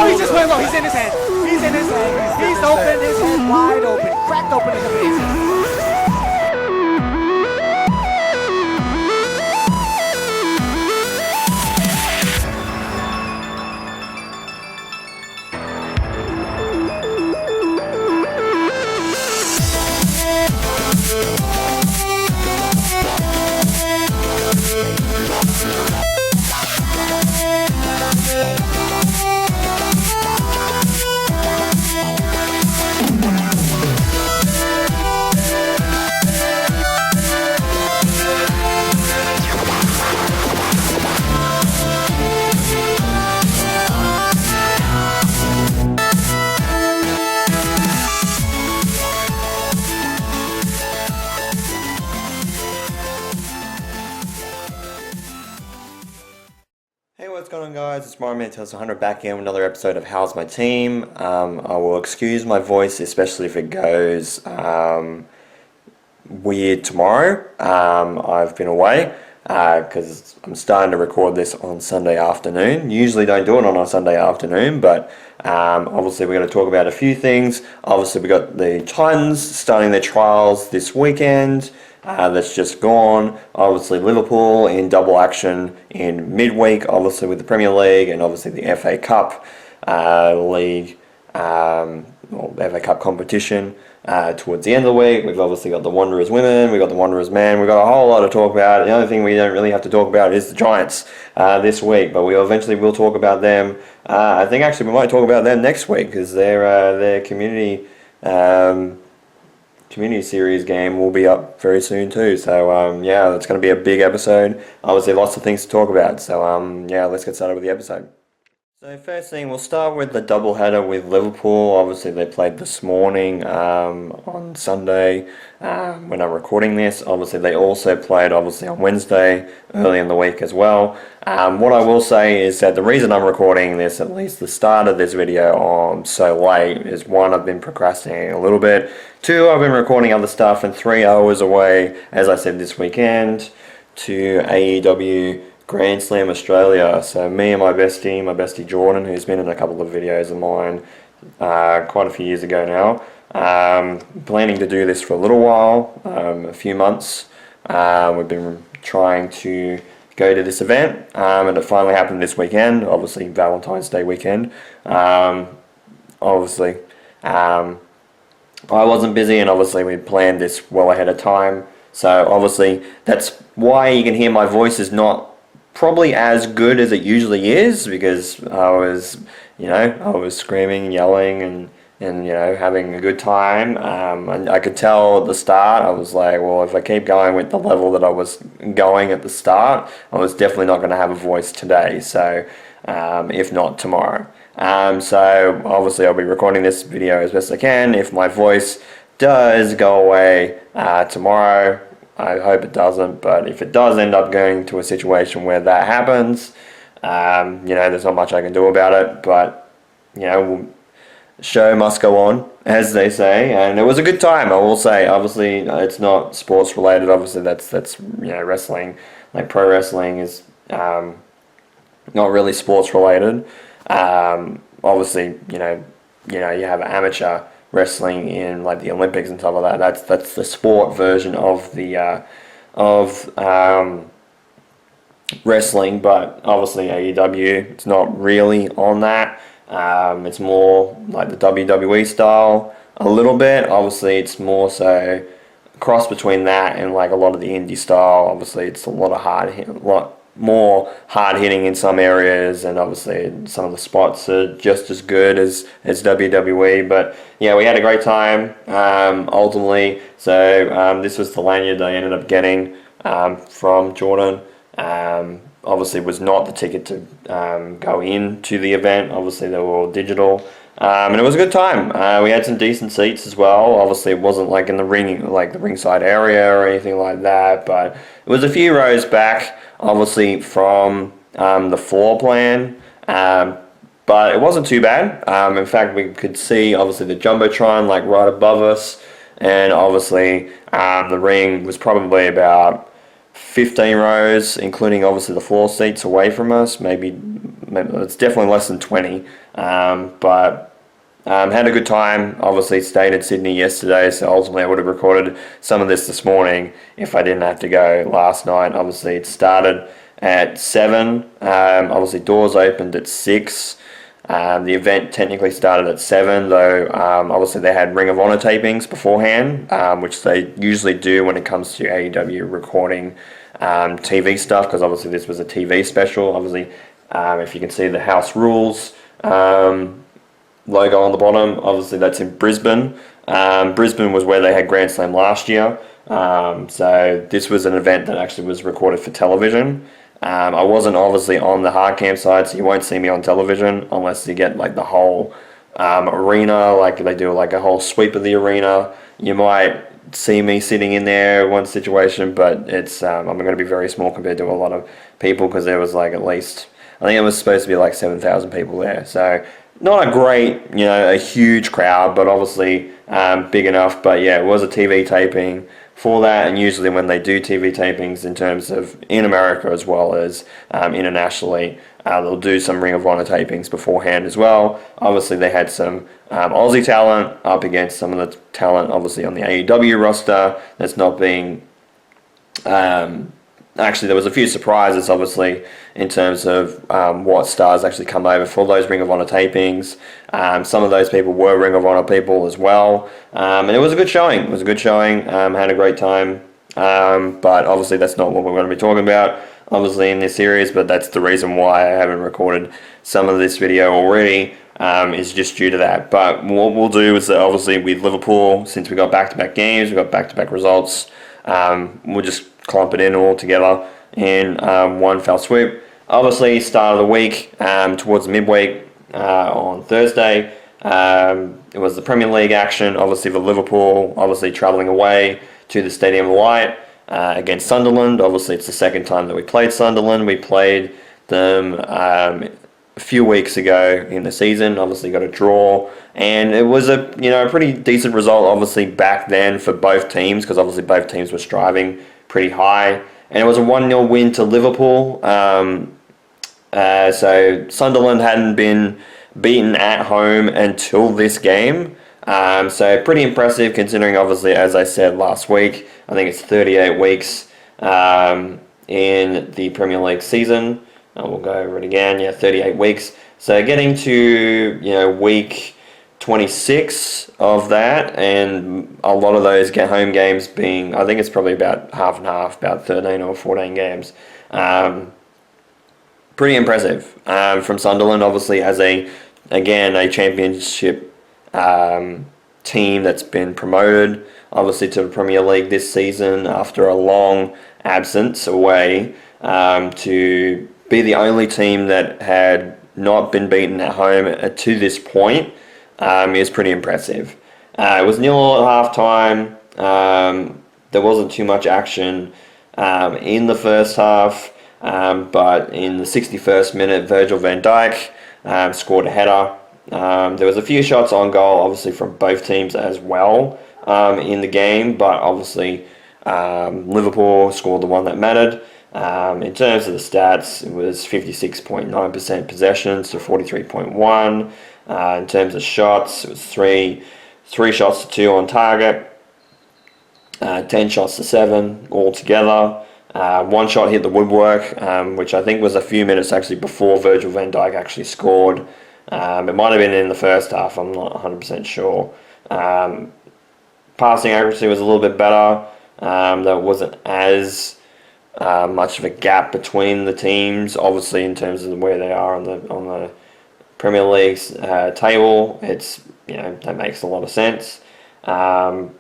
he just went low. He's in his hand. He's in his hand. He's open. His head wide open. Cracked open in the face. What's going on, guys? It's Mario Tales 100 back in with another episode of How's My Team. I will excuse my voice, especially if it goes weird tomorrow. I've been away because I'm starting to record this on Sunday afternoon. Usually don't do it on a Sunday afternoon, but obviously we're going to talk about a few things. Obviously we got the Titans starting their trials this weekend. That's just gone. Obviously Liverpool in double action in midweek, obviously with the Premier League and obviously the FA Cup league, the FA Cup competition towards the end of the week. We've obviously got the Wanderers women, we've got the Wanderers men, we've got a whole lot to talk about. The only thing we don't really have to talk about is the Giants this week, but we eventually will talk about them. I think actually we might talk about them next week because their community series game will be up very soon too. So yeah, it's going to be a big episode. Obviously lots of things to talk about. So yeah, let's get started with the episode. So first thing, we'll start with the doubleheader with Liverpool. Obviously they played this morning on Sunday when I'm recording this. Obviously they also played obviously on Wednesday early in the week as well. What I will say is that the reason I'm recording this, at least the start of this video, on so late is one, I've been procrastinating a little bit. Two, I've been recording other stuff, and three, I was away, as I said, this weekend to AEW Grand Slam Australia. So me and my bestie Jordan, who's been in a couple of videos of mine quite a few years ago now, planning to do this for a little while, a few months. We've been trying to go to this event, and it finally happened this weekend, obviously Valentine's Day weekend. Obviously, I wasn't busy, and obviously we planned this well ahead of time. So obviously that's why you can hear my voice is not probably as good as it usually is, because I was screaming, yelling, and having a good time. And I could tell at the start, I was like, well, if I keep going with the level that I was going at the start, I was definitely not going to have a voice today. So if not tomorrow. So obviously I'll be recording this video as best I can. If my voice does go away tomorrow, I hope it doesn't, but if it does end up going to a situation where that happens, there's not much I can do about it, but, show must go on, as they say, and it was a good time, I will say. Obviously, it's not sports related, obviously that's wrestling, like pro wrestling is not really sports related. Obviously, you have amateur wrestling in like the Olympics and stuff like that. That's the sport version of the wrestling, but obviously AEW, it's not really on that. It's more like the WWE style a little bit. Obviously it's more so cross between that and like a lot of the indie style. Obviously it's a lot more hard hitting in some areas, and obviously some of the spots are just as good as WWE. But yeah, we had a great time ultimately. So this was the lanyard I ended up getting from Jordan. Obviously was not the ticket to go into the event. Obviously they were all digital. And it was a good time. We had some decent seats as well. Obviously it wasn't like in the ringside area or anything like that, but it was a few rows back, obviously from the floor plan. But it wasn't too bad. In fact, we could see obviously the Jumbotron like right above us, and obviously the ring was probably about 15 rows, including obviously the floor seats away from us. Maybe it's definitely less than 20. But had a good time. Obviously stayed in Sydney yesterday, so ultimately I would have recorded some of this morning if I didn't have to go last night. Obviously it started at 7. Obviously doors opened at 6. The event technically started at 7, though obviously they had Ring of Honor tapings beforehand, which they usually do when it comes to AEW recording TV stuff, because obviously this was a TV special. Obviously, if you can see the House Rules logo on the bottom, obviously that's in Brisbane. Brisbane was where they had Grand Slam last year, so this was an event that actually was recorded for television. I wasn't obviously on the hard cam side, so you won't see me on television unless you get like the whole arena, like they do like a whole sweep of the arena. You might see me sitting in there one situation, but it's I'm going to be very small compared to a lot of people, because there was like at least, I think it was supposed to be like 7,000 people there, so not a great, a huge crowd, but obviously big enough. But yeah, it was a TV taping for that, and usually when they do TV tapings in terms of in America as well as internationally, they'll do some Ring of Honor tapings beforehand as well. Obviously they had some Aussie talent up against some of the talent obviously on the AEW roster that's not being actually there was a few surprises obviously in terms of what stars actually come over for those Ring of Honor tapings. Some of those people were Ring of Honor people as well, and it was a good showing. Had a great time, but obviously that's not what we're going to be talking about obviously in this series, but that's the reason why I haven't recorded some of this video already, is just due to that. But what we'll do is that obviously with Liverpool, since we got back-to-back games, we got back-to-back results, we'll just clump it in all together in one fell swoop. Obviously, start of the week, towards midweek on Thursday, it was the Premier League action, obviously for Liverpool, obviously travelling away to the Stadium of Light against Sunderland. Obviously, it's the second time that we played Sunderland. We played them a few weeks ago in the season, obviously got a draw, and it was a pretty decent result obviously back then for both teams, because obviously both teams were striving pretty high, and it was a 1-0 win to Liverpool. So Sunderland hadn't been beaten at home until this game, so pretty impressive considering obviously, as I said last week, I think it's 38 weeks in the Premier League season. We'll go over it again. 38 weeks. So getting to week 26 of that, and a lot of those home games being, I think it's probably about half and half, about 13 or 14 games. Pretty impressive from Sunderland, obviously as a championship team that's been promoted obviously to the Premier League this season after a long absence away, to be the only team that had not been beaten at home to this point is pretty impressive. It was 0-0 at half time. There wasn't too much action in the first half, but in the 61st minute, Virgil van Dijk scored a header. There was a few shots on goal, obviously, from both teams as well in the game, but obviously Liverpool scored the one that mattered. In terms of the stats, it was 56.9% possessions to 43.1. In terms of shots, it was three shots to 2 on target, 10 shots to 7 altogether. One shot hit the woodwork, which I think was a few minutes actually before Virgil van Dijk actually scored. It might have been in the first half, I'm not 100% sure. Passing accuracy was a little bit better. There wasn't as much of a gap between the teams, obviously in terms of where they are on the Premier League's table. It's that makes a lot of sense. So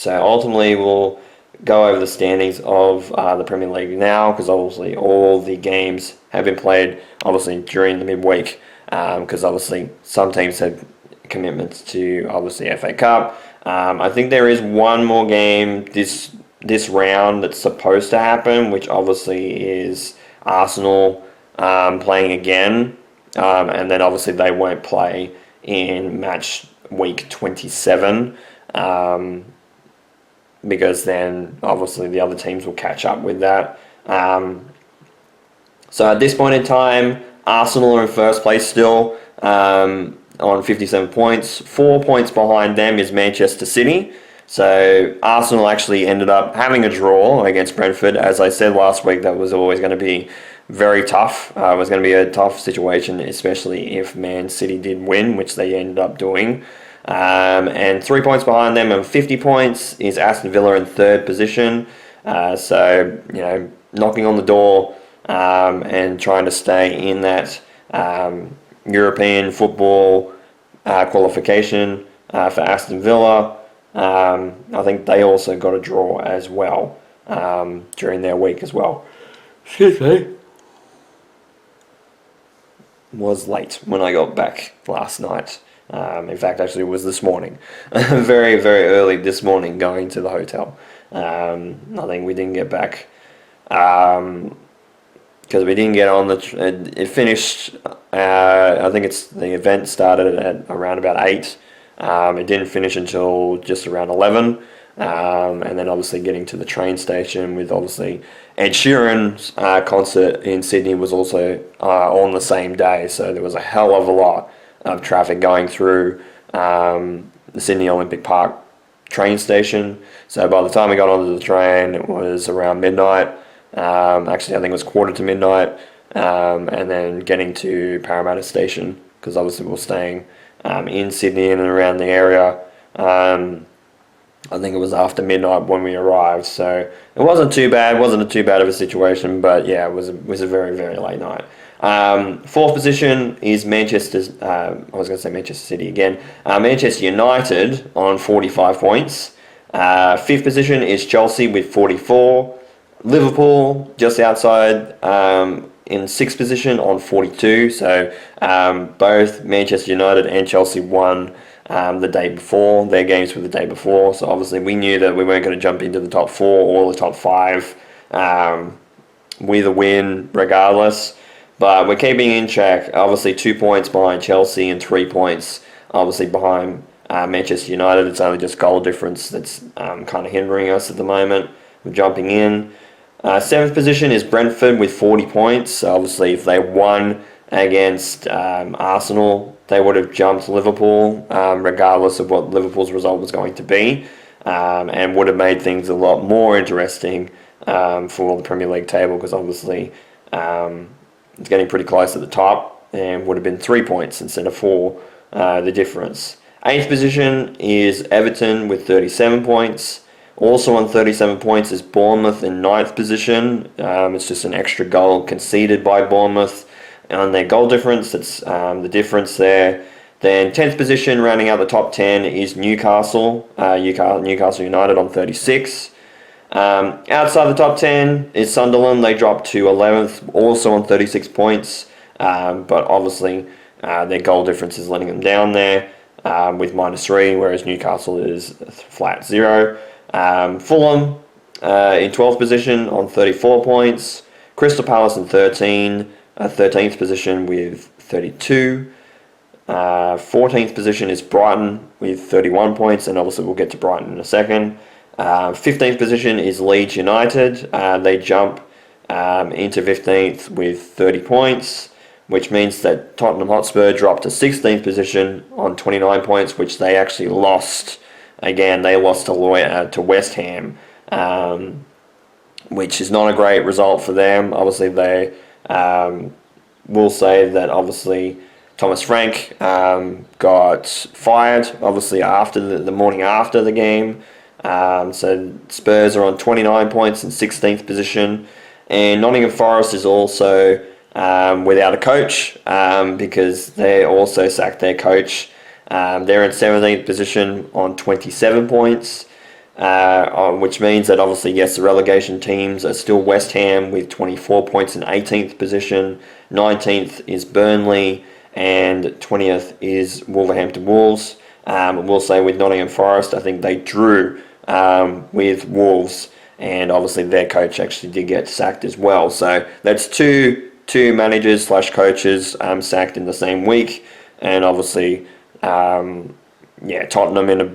ultimately we'll go over the standings of the Premier League now, because obviously all the games have been played obviously during the midweek, because obviously some teams had commitments to obviously FA Cup. I think there is one more game this round that's supposed to happen, which obviously is Arsenal playing again, and then obviously they won't play in match week 27. because then obviously the other teams will catch up with that. So at this point in time, Arsenal are in first place still on 57 points. 4 points behind them is Manchester City. So Arsenal actually ended up having a draw against Brentford. As I said last week, that was always going to be very tough. It was going to be a tough situation, especially if Man City did win, which they ended up doing. And 3 points behind them and 50 points is Aston Villa in third position. So, knocking on the door and trying to stay in that European football qualification for Aston Villa. I think they also got a draw as well during their week as well. Excuse me. Was late when I got back last night. In fact, actually, it was this morning. Very, very early this morning going to the hotel. I think we didn't get back because we didn't get on it finished, I think the event started at around about 8. It didn't finish until just around 11. And then obviously getting to the train station with obviously Ed Sheeran's concert in Sydney was also on the same day. So there was a hell of a lot of traffic going through the Sydney Olympic Park train station. So by the time we got onto the train, it was around midnight. Actually, I think it was quarter to midnight. And then getting to Parramatta Station, because obviously we were staying in Sydney and around the area. I think it was after midnight when we arrived, so it wasn't too bad. It wasn't too bad of a situation, but yeah, it was a very, very late night. Fourth position is Manchester City again. Manchester United on 45 points. Fifth position is Chelsea with 44. Liverpool just outside in sixth position on 42. So both Manchester United and Chelsea won the day before. Their games were the day before. So obviously we knew that we weren't going to jump into the top 4 or the top 5 with a win regardless. But we're keeping in check. Obviously 2 points behind Chelsea and 3 points obviously behind Manchester United. It's only just goal difference that's kind of hindering us at the moment. We're jumping in. Seventh position is Brentford with 40 points. So obviously if they won against Arsenal, they would have jumped Liverpool regardless of what Liverpool's result was going to be, and would have made things a lot more interesting for the Premier League table, because obviously it's getting pretty close at the top and would have been 3 points instead of 4, the difference. Eighth position is Everton with 37 points. Also on 37 points is Bournemouth in ninth position. It's just an extra goal conceded by Bournemouth on their goal difference. That's the difference there. Then 10th position, rounding out the top 10, is Newcastle United on 36. Outside the top 10 is Sunderland. They dropped to 11th, also on 36 points. But obviously their goal difference is letting them down there with -3, whereas Newcastle is flat 0. Fulham in 12th position on 34 points. Crystal Palace in 13th position with 32. 14th position is Brighton with 31 points, and obviously we'll get to Brighton in a second. 15th position is Leeds United. They jump into 15th with 30 points, which means that Tottenham Hotspur dropped to 16th position on 29 points, which they actually lost. Again, they lost to West Ham, which is not a great result for them. Obviously, they will say that obviously Thomas Frank got fired, obviously after the morning after the game. So Spurs are on 29 points in 16th position. And Nottingham Forest is also without a coach because they also sacked their coach. They're in 17th position on 27 points, which means that obviously, yes, the relegation teams are still West Ham with 24 points in 18th position. 19th is Burnley, and 20th is Wolverhampton Wolves. We'll say with Nottingham Forest, I think they drew with Wolves, and obviously their coach actually did get sacked as well. So that's two managers / coaches sacked in the same week, and obviously Tottenham in a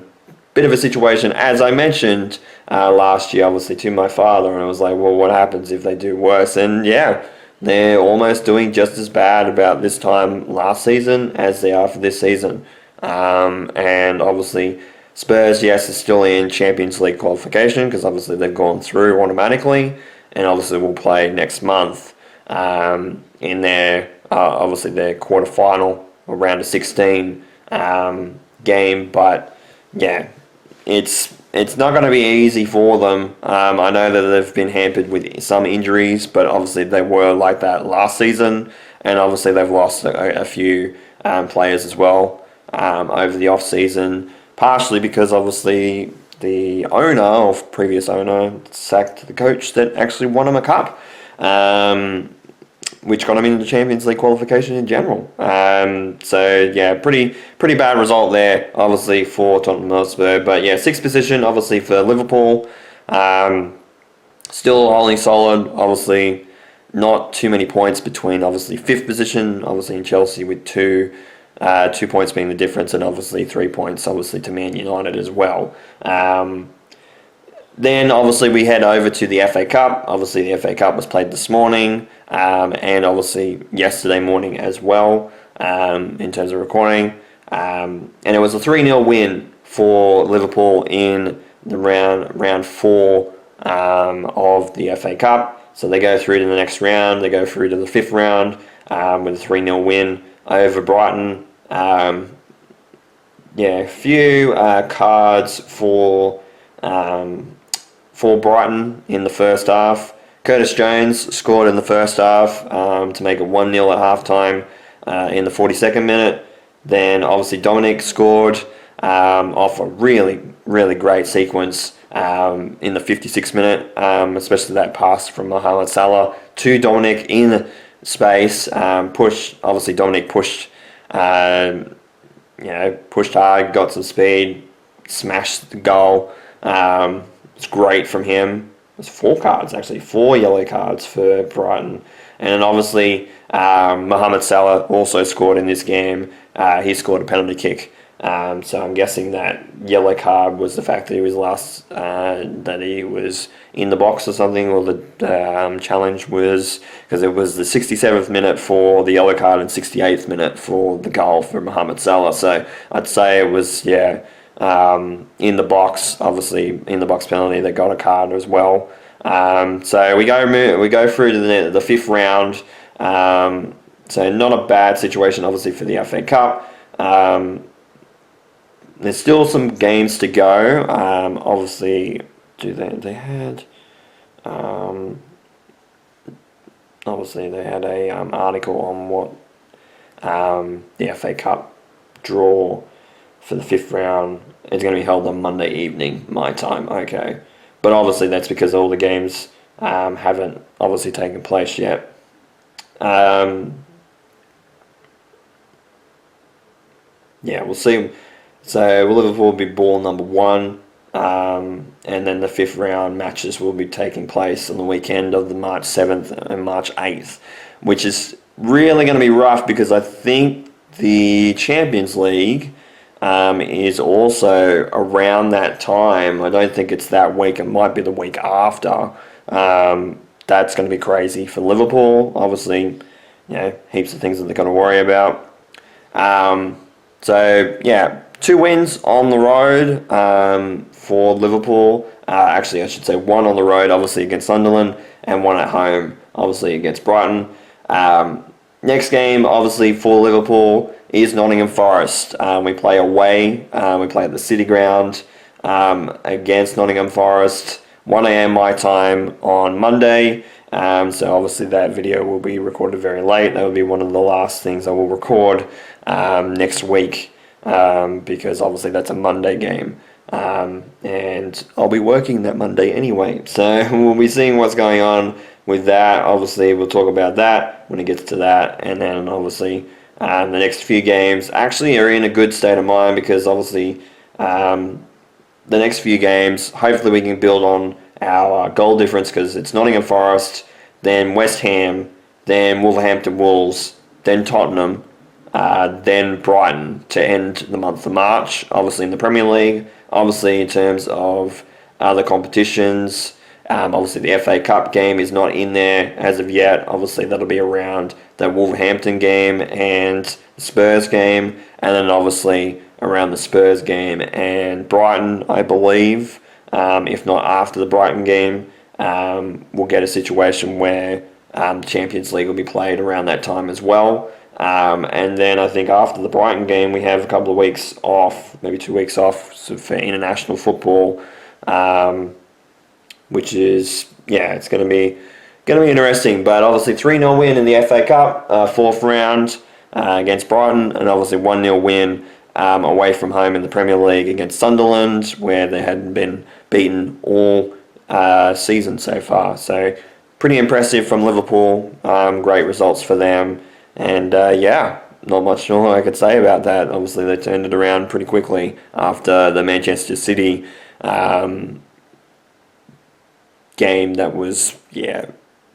bit of a situation, as I mentioned last year, obviously, to my father, and I was like, well, what happens if they do worse? And yeah, they're almost doing just as bad about this time last season as they are for this season. And obviously, Spurs, yes, is still in Champions League qualification because obviously they've gone through automatically, and obviously will play next month in their obviously their quarterfinal or round of 16 game. But yeah, it's not going to be easy for them. I know that they've been hampered with some injuries, but obviously they were like that last season, and obviously they've lost a few players as well over the off season, partially because obviously the owner or previous owner sacked the coach that actually won him a cup, which got him into Champions League qualification in general. So yeah, pretty bad result there, obviously for Tottenham Hotspur. But yeah, sixth position obviously for Liverpool, still holding solid. Obviously, not too many points between obviously fifth position, obviously in Chelsea with 2 points being the difference, and obviously 3 points obviously to Man United as well. Then obviously we head over to the FA Cup. Obviously the FA Cup was played this morning, and obviously yesterday morning as well, in terms of recording. And it was a 3-0 win for Liverpool in the round 4 of the FA Cup. So they go through to the next round. They go through to the 5th round with a 3-0 win over Brighton. A few cards for Brighton in the first half. Curtis Jones scored in the first half to make it 1-0 at halftime in the 42nd minute. Then obviously Dominic scored off a really, really great sequence in the 56th minute, especially that pass from Mohamed Salah to Dominic in space. Obviously Dominic pushed hard, got some speed, smashed the goal. It's great from him. There's 4 yellow cards for Brighton. And then obviously Mohamed Salah also scored in this game. He scored a penalty kick. So I'm guessing that yellow card was the fact that he was in the box or something, or the challenge was because it was the 67th minute for the yellow card and 68th minute for the goal for Mohamed Salah. So I'd say it was in the box, obviously in the box penalty, they got a card as well. So we go through to the 5th round. So not a bad situation, obviously, for the FA Cup. There's still some games to go. Obviously, they had a article on what the FA Cup draw for the 5th round is going to be held on Monday evening, my time. Okay, but obviously that's because all the games haven't obviously taken place yet. We'll see. So Liverpool will be ball number 1, and then the 5th round matches will be taking place on the weekend of the March 7th and March 8th, which is really going to be rough because I think the Champions League is also around that time. I don't think it's that week. It might be the week after. That's going to be crazy for Liverpool. Obviously, heaps of things that they've got to worry about. 2 wins on the road for Liverpool. Actually, I should say 1 on the road, obviously, against Sunderland, and 1 at home, obviously, against Brighton. Next game, obviously, for Liverpool is Nottingham Forest. We play away. We play at the City Ground against Nottingham Forest, 1 a.m. my time on Monday. So obviously that video will be recorded very late. That will be one of the last things I will record next week. Because obviously that's a Monday game, and I'll be working that Monday anyway, so we'll be seeing what's going on with that. Obviously we'll talk about that when it gets to that, and then obviously the next few games actually are in a good state of mind because obviously the next few games hopefully we can build on our goal difference because it's Nottingham Forest, then West Ham, then Wolverhampton Wolves, then Tottenham, then Brighton to end the month of March. Obviously in the Premier League, obviously in terms of other competitions, obviously the FA Cup game is not in there as of yet. Obviously that'll be around the Wolverhampton game and the Spurs game, and then obviously around the Spurs game and Brighton, I believe. If not after the Brighton game, we'll get a situation where the Champions League will be played around that time as well. And then I think after the Brighton game, we have a couple of weeks off, maybe 2 weeks off for international football, which is, it's going to be interesting. But obviously 3-0 win in the FA Cup, fourth round against Brighton, and obviously 1-0 win away from home in the Premier League against Sunderland, where they hadn't been beaten all season so far. So pretty impressive from Liverpool. Great results for them. And not much more I could say about that. Obviously, they turned it around pretty quickly after the Manchester City game that was,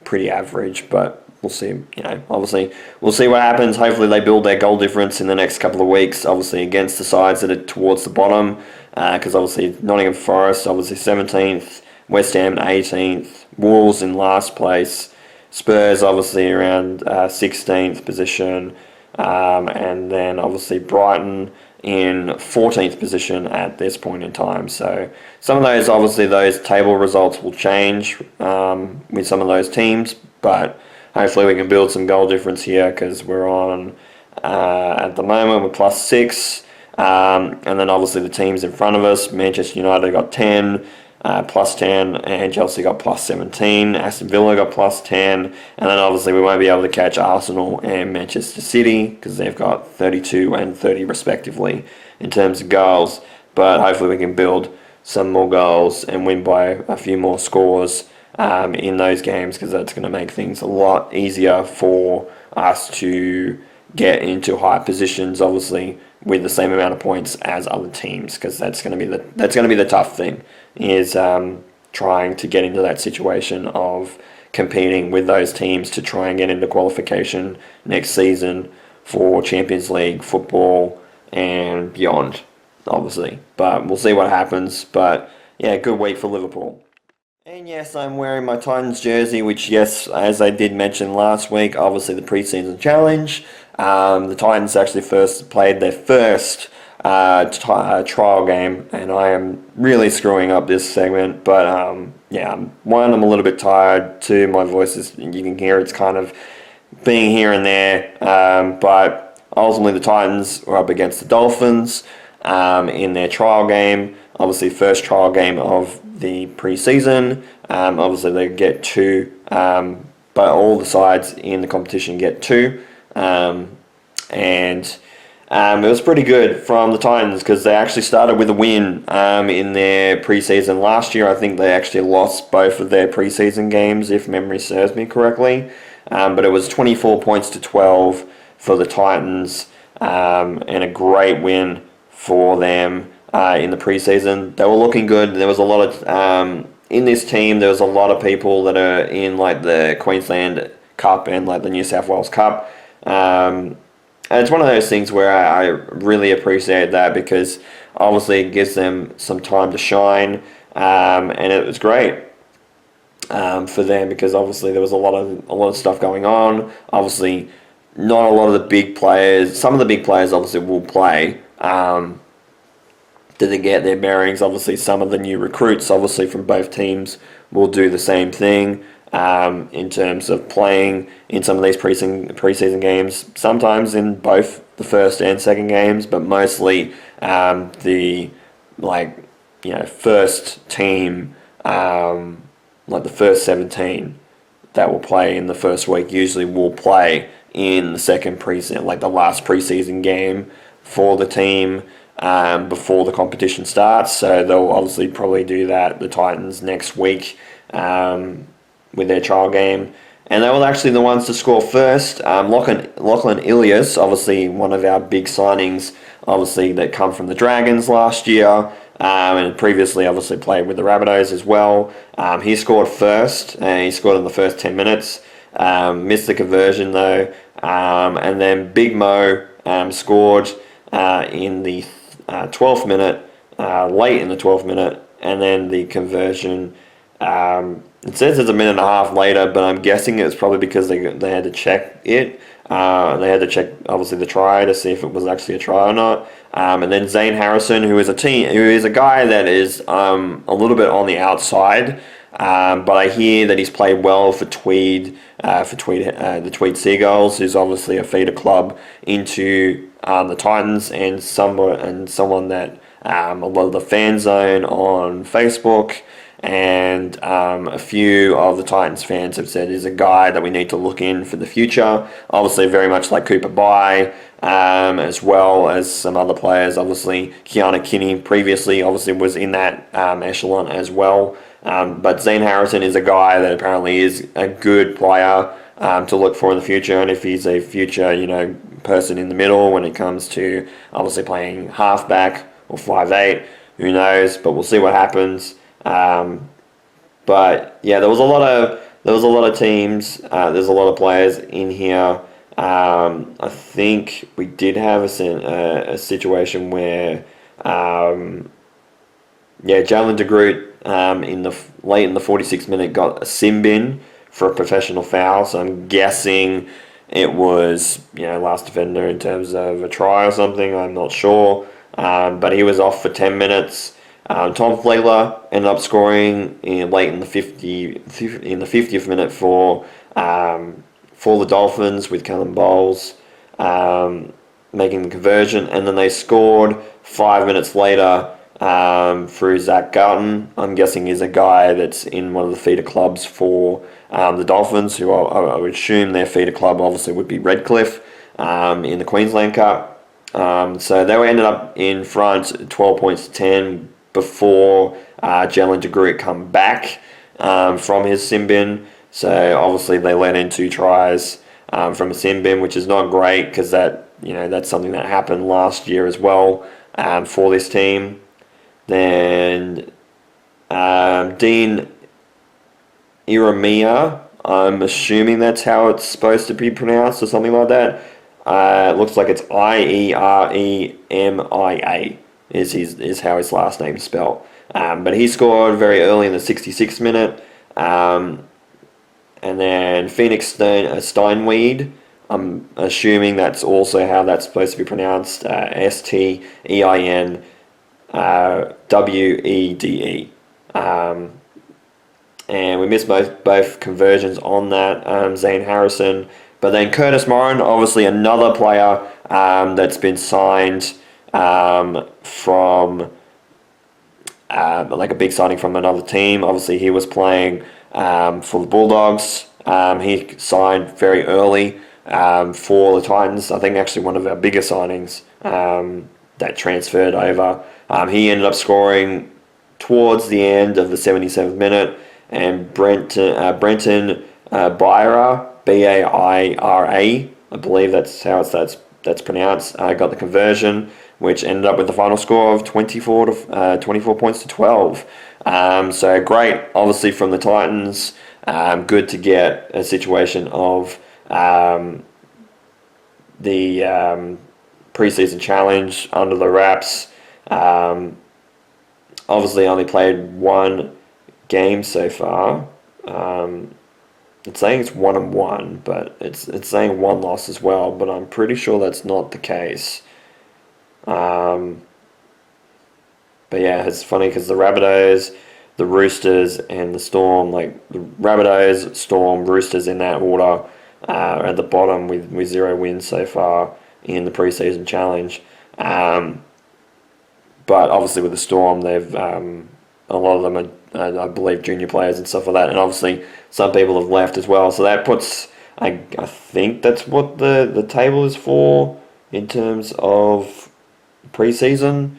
pretty average. But we'll see. Obviously, we'll see what happens. Hopefully, they build their goal difference in the next couple of weeks, obviously, against the sides that are towards the bottom. Because obviously, Nottingham Forest, obviously 17th, West Ham 18th, Wolves in last place, Spurs obviously around 16th position, and then obviously Brighton in 14th position at this point in time. So some of those table results will change with some of those teams, but hopefully we can build some goal difference here, because we're on at the moment we're +6, and then obviously the teams in front of us, Manchester United got 10, +10, and Chelsea got +17, Aston Villa got +10, and then obviously we won't be able to catch Arsenal and Manchester City, because they've got 32 and 30 respectively in terms of goals. But hopefully we can build some more goals and win by a few more scores in those games, because that's going to make things a lot easier for us to get into high positions, obviously with the same amount of points as other teams, because that's going to be the tough thing, is trying to get into that situation of competing with those teams to try and get into qualification next season for Champions League football and beyond, obviously. But we'll see what happens. But good week for Liverpool. And yes, I'm wearing my Titans jersey, which, yes, as I did mention last week, obviously the preseason challenge. The Titans actually played their first trial game, and I am really screwing up this segment, but I'm a little bit tired. Two, my voice is, you can hear it's kind of being here and there, but ultimately the Titans were up against the Dolphins in their trial game, obviously first trial game of the preseason. Obviously they get 2, but all the sides in the competition get 2, and it was pretty good from the Titans, because they actually started with a win in their preseason. Last year, I think they actually lost both of their preseason games, if memory serves me correctly. But it was 24 points to 12 for the Titans, and a great win for them in the preseason. They were looking good. There was a lot of in this team. There was a lot of people that are in like the Queensland Cup and like the New South Wales Cup. And it's one of those things where I really appreciate that, because obviously it gives them some time to shine, and it was great for them, because obviously there was a lot of stuff going on. Obviously, not a lot of the big players. Some of the big players obviously will play. Did they get their bearings? Obviously, some of the new recruits, obviously from both teams, will do the same thing. In terms of playing in some of these preseason games, sometimes in both the first and second games, but mostly the first team, like the first 17 that will play in the first week usually will play in the second preseason, like the last preseason game for the team before the competition starts. So they'll obviously probably do that, the Titans, next week. With their trial game, and they were actually the ones to score first. Lachlan Ilias, obviously one of our big signings, obviously that come from the Dragons last year, and previously obviously played with the Rabbitohs as well. He scored first, and he scored in the first 10 minutes. Missed the conversion though, and then Big Mo scored in the 12th minute late in the 12th minute, and then the conversion. It says it's a minute and a half later, but I'm guessing it's probably because they had to check it. They had to check obviously the try to see if it was actually a try or not. And then Zane Harrison, who is a guy that is a little bit on the outside, but I hear that he's played well for the Tweed Seagulls, who's obviously a feeder club into the Titans, and someone that a lot of the fan zone on Facebook and a few of the Titans fans have said is a guy that we need to look in for the future. Obviously, very much like Cooper Bye, as well as some other players. Obviously, Keanu Kinney previously obviously was in that echelon as well. But Zane Harrison is a guy that apparently is a good player to look for in the future, and if he's a future, person in the middle when it comes to obviously playing halfback or 5'8", who knows? But we'll see what happens. But yeah, there was a lot of teams. There's a lot of players in here. I think we did have a situation where, Jalen de Groot late in the 46th minute got a sin bin for a professional foul. So I'm guessing it was last defender in terms of a try or something. I'm not sure, but he was off for 10 minutes. Tom Flegler ended up scoring late in the 50th minute for the Dolphins with Callum Bowles making the conversion, and then they scored 5 minutes later through Zach Garton. I'm guessing he's a guy that's in one of the feeder clubs for the Dolphins, who I would assume their feeder club obviously would be Redcliffe in the Queensland Cup. So they ended up in front 12 points to 10 before Jalen de Groot come back from his sin bin. So obviously they let in 2 tries from a sin bin, which is not great because that's something that happened last year as well for this team. Then Dean Iramia, I'm assuming that's how it's supposed to be pronounced or something like that. It looks like it's Ieremia is how his last name is spelled. But he scored very early in the 66th minute. And then Phoenix Steinweed, I'm assuming that's also how that's supposed to be pronounced. Steinwede. And we missed both conversions on that, Zane Harrison. But then Curtis Moran, obviously another player that's been signed from like a big signing from another team. Obviously he was playing for the Bulldogs. He signed very early for the Titans. I think actually one of our bigger signings that transferred over. He ended up scoring towards the end of the 77th minute, and Brenton Baira, Baira, I believe that's how that's pronounced, got the conversion, which ended up with the final score of 24 points to 12. So great, obviously, from the Titans. Good to get a situation of the preseason challenge under the wraps. Obviously, only played one game so far. It's saying it's 1-1, but it's saying 1 loss as well. But I'm pretty sure that's not the case. But yeah, it's funny because the Rabbitohs, the Roosters, and the Storm, like the Rabbitohs, Storm, Roosters in that order, are at the bottom with 0 wins so far in the preseason challenge. But obviously with the Storm, they've a lot of them are, I believe, junior players and stuff like that, and obviously some people have left as well. So that puts, I think that's what the table is for in terms of preseason.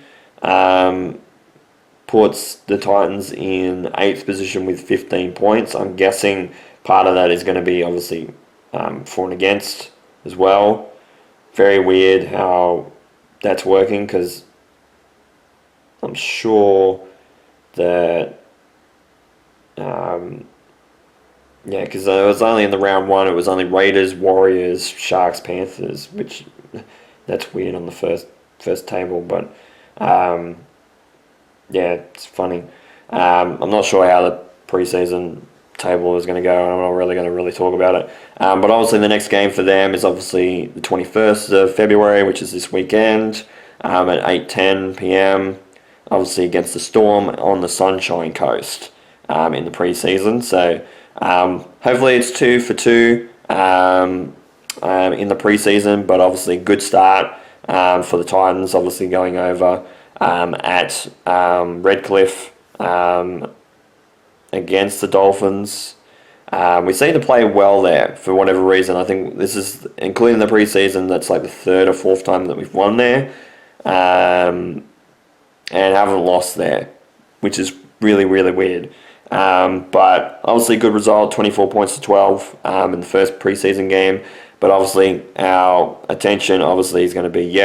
Puts the Titans in 8th position with 15 points. I'm guessing part of that is going to be obviously for and against as well. Very weird how that's working, because I'm sure that because it was only in the round 1, it was only Raiders, Warriors, Sharks, Panthers, which that's weird on the first table, but Yeah, it's funny. I'm not sure how the preseason table is going to go, and I'm not really going to talk about it. But obviously, the next game for them is obviously the 21st of February, which is this weekend, at 8:10 p.m. Obviously against the Storm on the Sunshine Coast in the preseason. So hopefully it's 2 for 2 in the preseason, but obviously good start for the Titans. Obviously going over at Redcliffe against the Dolphins. We seem to play well there for whatever reason. I think this is, including the preseason, that's like the third or fourth time that we've won there. And haven't lost there, which is really, really weird. But obviously good result, 24 points to 12 in the first preseason game. But obviously our attention obviously is going to be,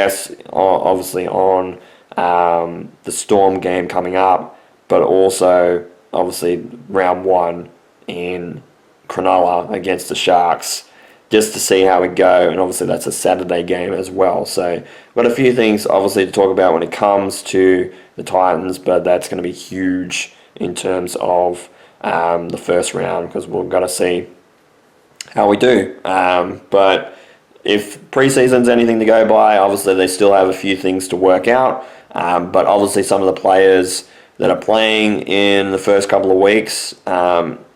obviously on the Storm game coming up, but also obviously round 1 in Cronulla against the Sharks, just to see how we go. And obviously that's a Saturday game as well. So we've got a few things obviously to talk about when it comes to the Titans, but that's going to be huge in terms of the first round, because we've got to see how we do. But if preseason's anything to go by, obviously they still have a few things to work out. But obviously some of the players that are playing in the first couple of weeks,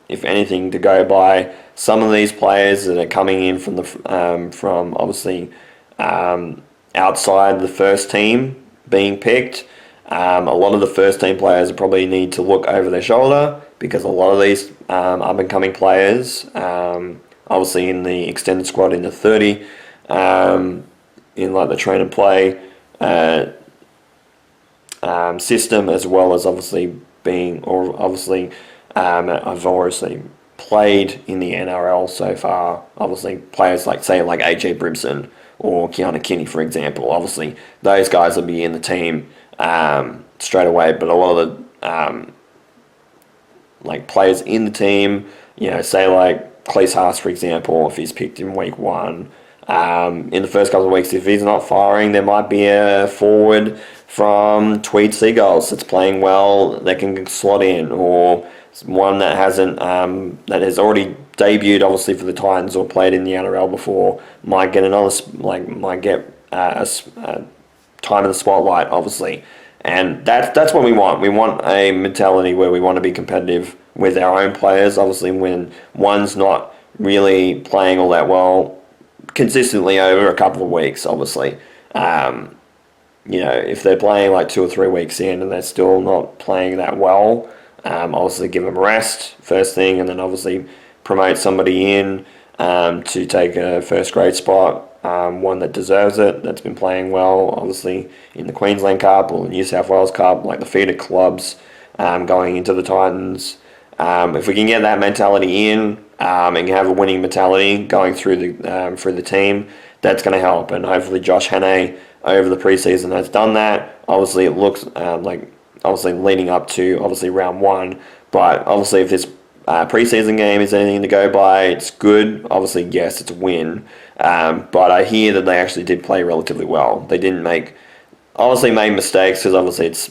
if anything to go by, some of these players that are coming in from from obviously outside the first team being picked, a lot of the first team players probably need to look over their shoulder, because a lot of these up and coming players, obviously in the extended squad in the 30, in like the train and play system, as well as obviously I've obviously played in the NRL so far. Obviously players like AJ Brimson or Keanu Kinney, for example. Obviously those guys will be in the team straight away, but a lot of the like players in the team, say like Cleese Haas, for example, if he's picked in week 1, in the first couple of weeks, if he's not firing, there might be a forward from Tweed Seagulls that's playing well that can slot in, or one that hasn't, that has already debuted obviously for the Titans or played in the NRL before, might get a time in the spotlight, obviously. And that's what we want. We want a mentality where we want to be competitive with our own players. Obviously, when one's not really playing all that well consistently over a couple of weeks, obviously, if they're playing like 2 or 3 weeks in and they're still not playing that well, obviously give them a rest first thing, and then obviously promote somebody in to take a first grade spot, one that deserves it, that's been playing well, obviously in the Queensland Cup or the New South Wales Cup, like the feeder clubs going into the Titans. If we can get that mentality in and have a winning mentality going through the team, that's going to help. And hopefully Josh Hannay over the preseason has done that. Obviously it looks obviously leading up to obviously round 1, but obviously if this preseason game is anything to go by, it's good. Obviously, yes, it's a win, but I hear that they actually did play relatively well. They didn't made mistakes, because obviously it's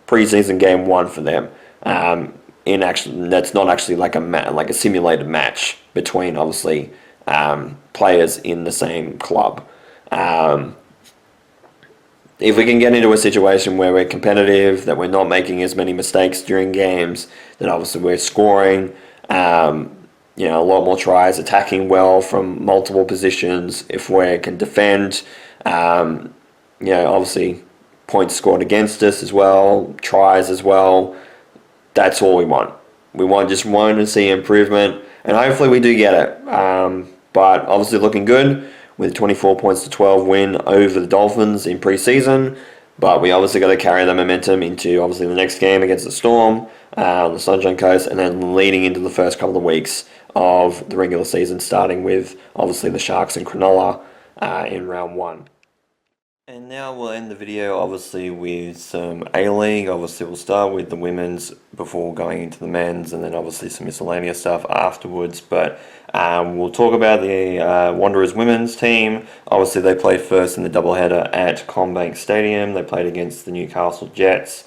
preseason game 1 for them. That's not actually like a simulated match between obviously players in the same club. If we can get into a situation where we're competitive, that we're not making as many mistakes during games, then obviously we're scoring, a lot more tries, attacking well from multiple positions. If we can defend, obviously points scored against us as well, tries as well. That's all we want. We want to see improvement, and hopefully we do get it. But obviously looking good with a 24 points to 12 win over the Dolphins in pre-season. But we obviously got to carry the momentum into obviously the next game against the Storm on the Sunshine Coast, and then leading into the first couple of weeks of the regular season, starting with obviously the Sharks and Cronulla in round 1. And now we'll end the video obviously with some A-League. Obviously we'll start with the women's before going into the men's, and then obviously some miscellaneous stuff afterwards. But we'll talk about the Wanderers women's team. Obviously they played first in the doubleheader at CommBank Stadium. They played against the Newcastle Jets.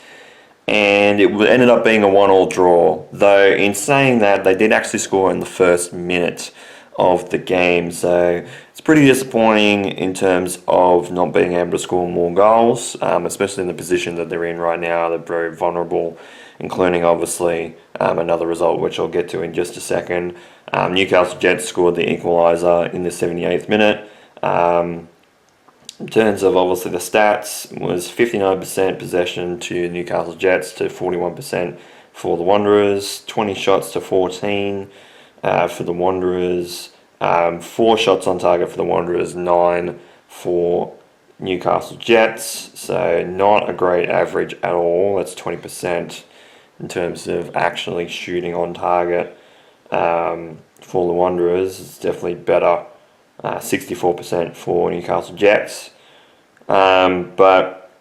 and it ended up being a 1-1 draw. Though in saying that, they did actually score in the first minute of the game, so it's pretty disappointing in terms of not being able to score more goals, especially in the position that they're in right now. They're very vulnerable, including obviously another result which I'll get to in just a second. Newcastle Jets scored the equaliser in the 78th minute. In terms of obviously the stats, it was 59% possession to Newcastle Jets to 41% for the Wanderers, 20 shots to 14 for the Wanderers, 4 shots on target for the Wanderers, 9 for Newcastle Jets, so not a great average at all. That's 20% in terms of actually shooting on target for the Wanderers. It's definitely better, 64% for Newcastle Jets. But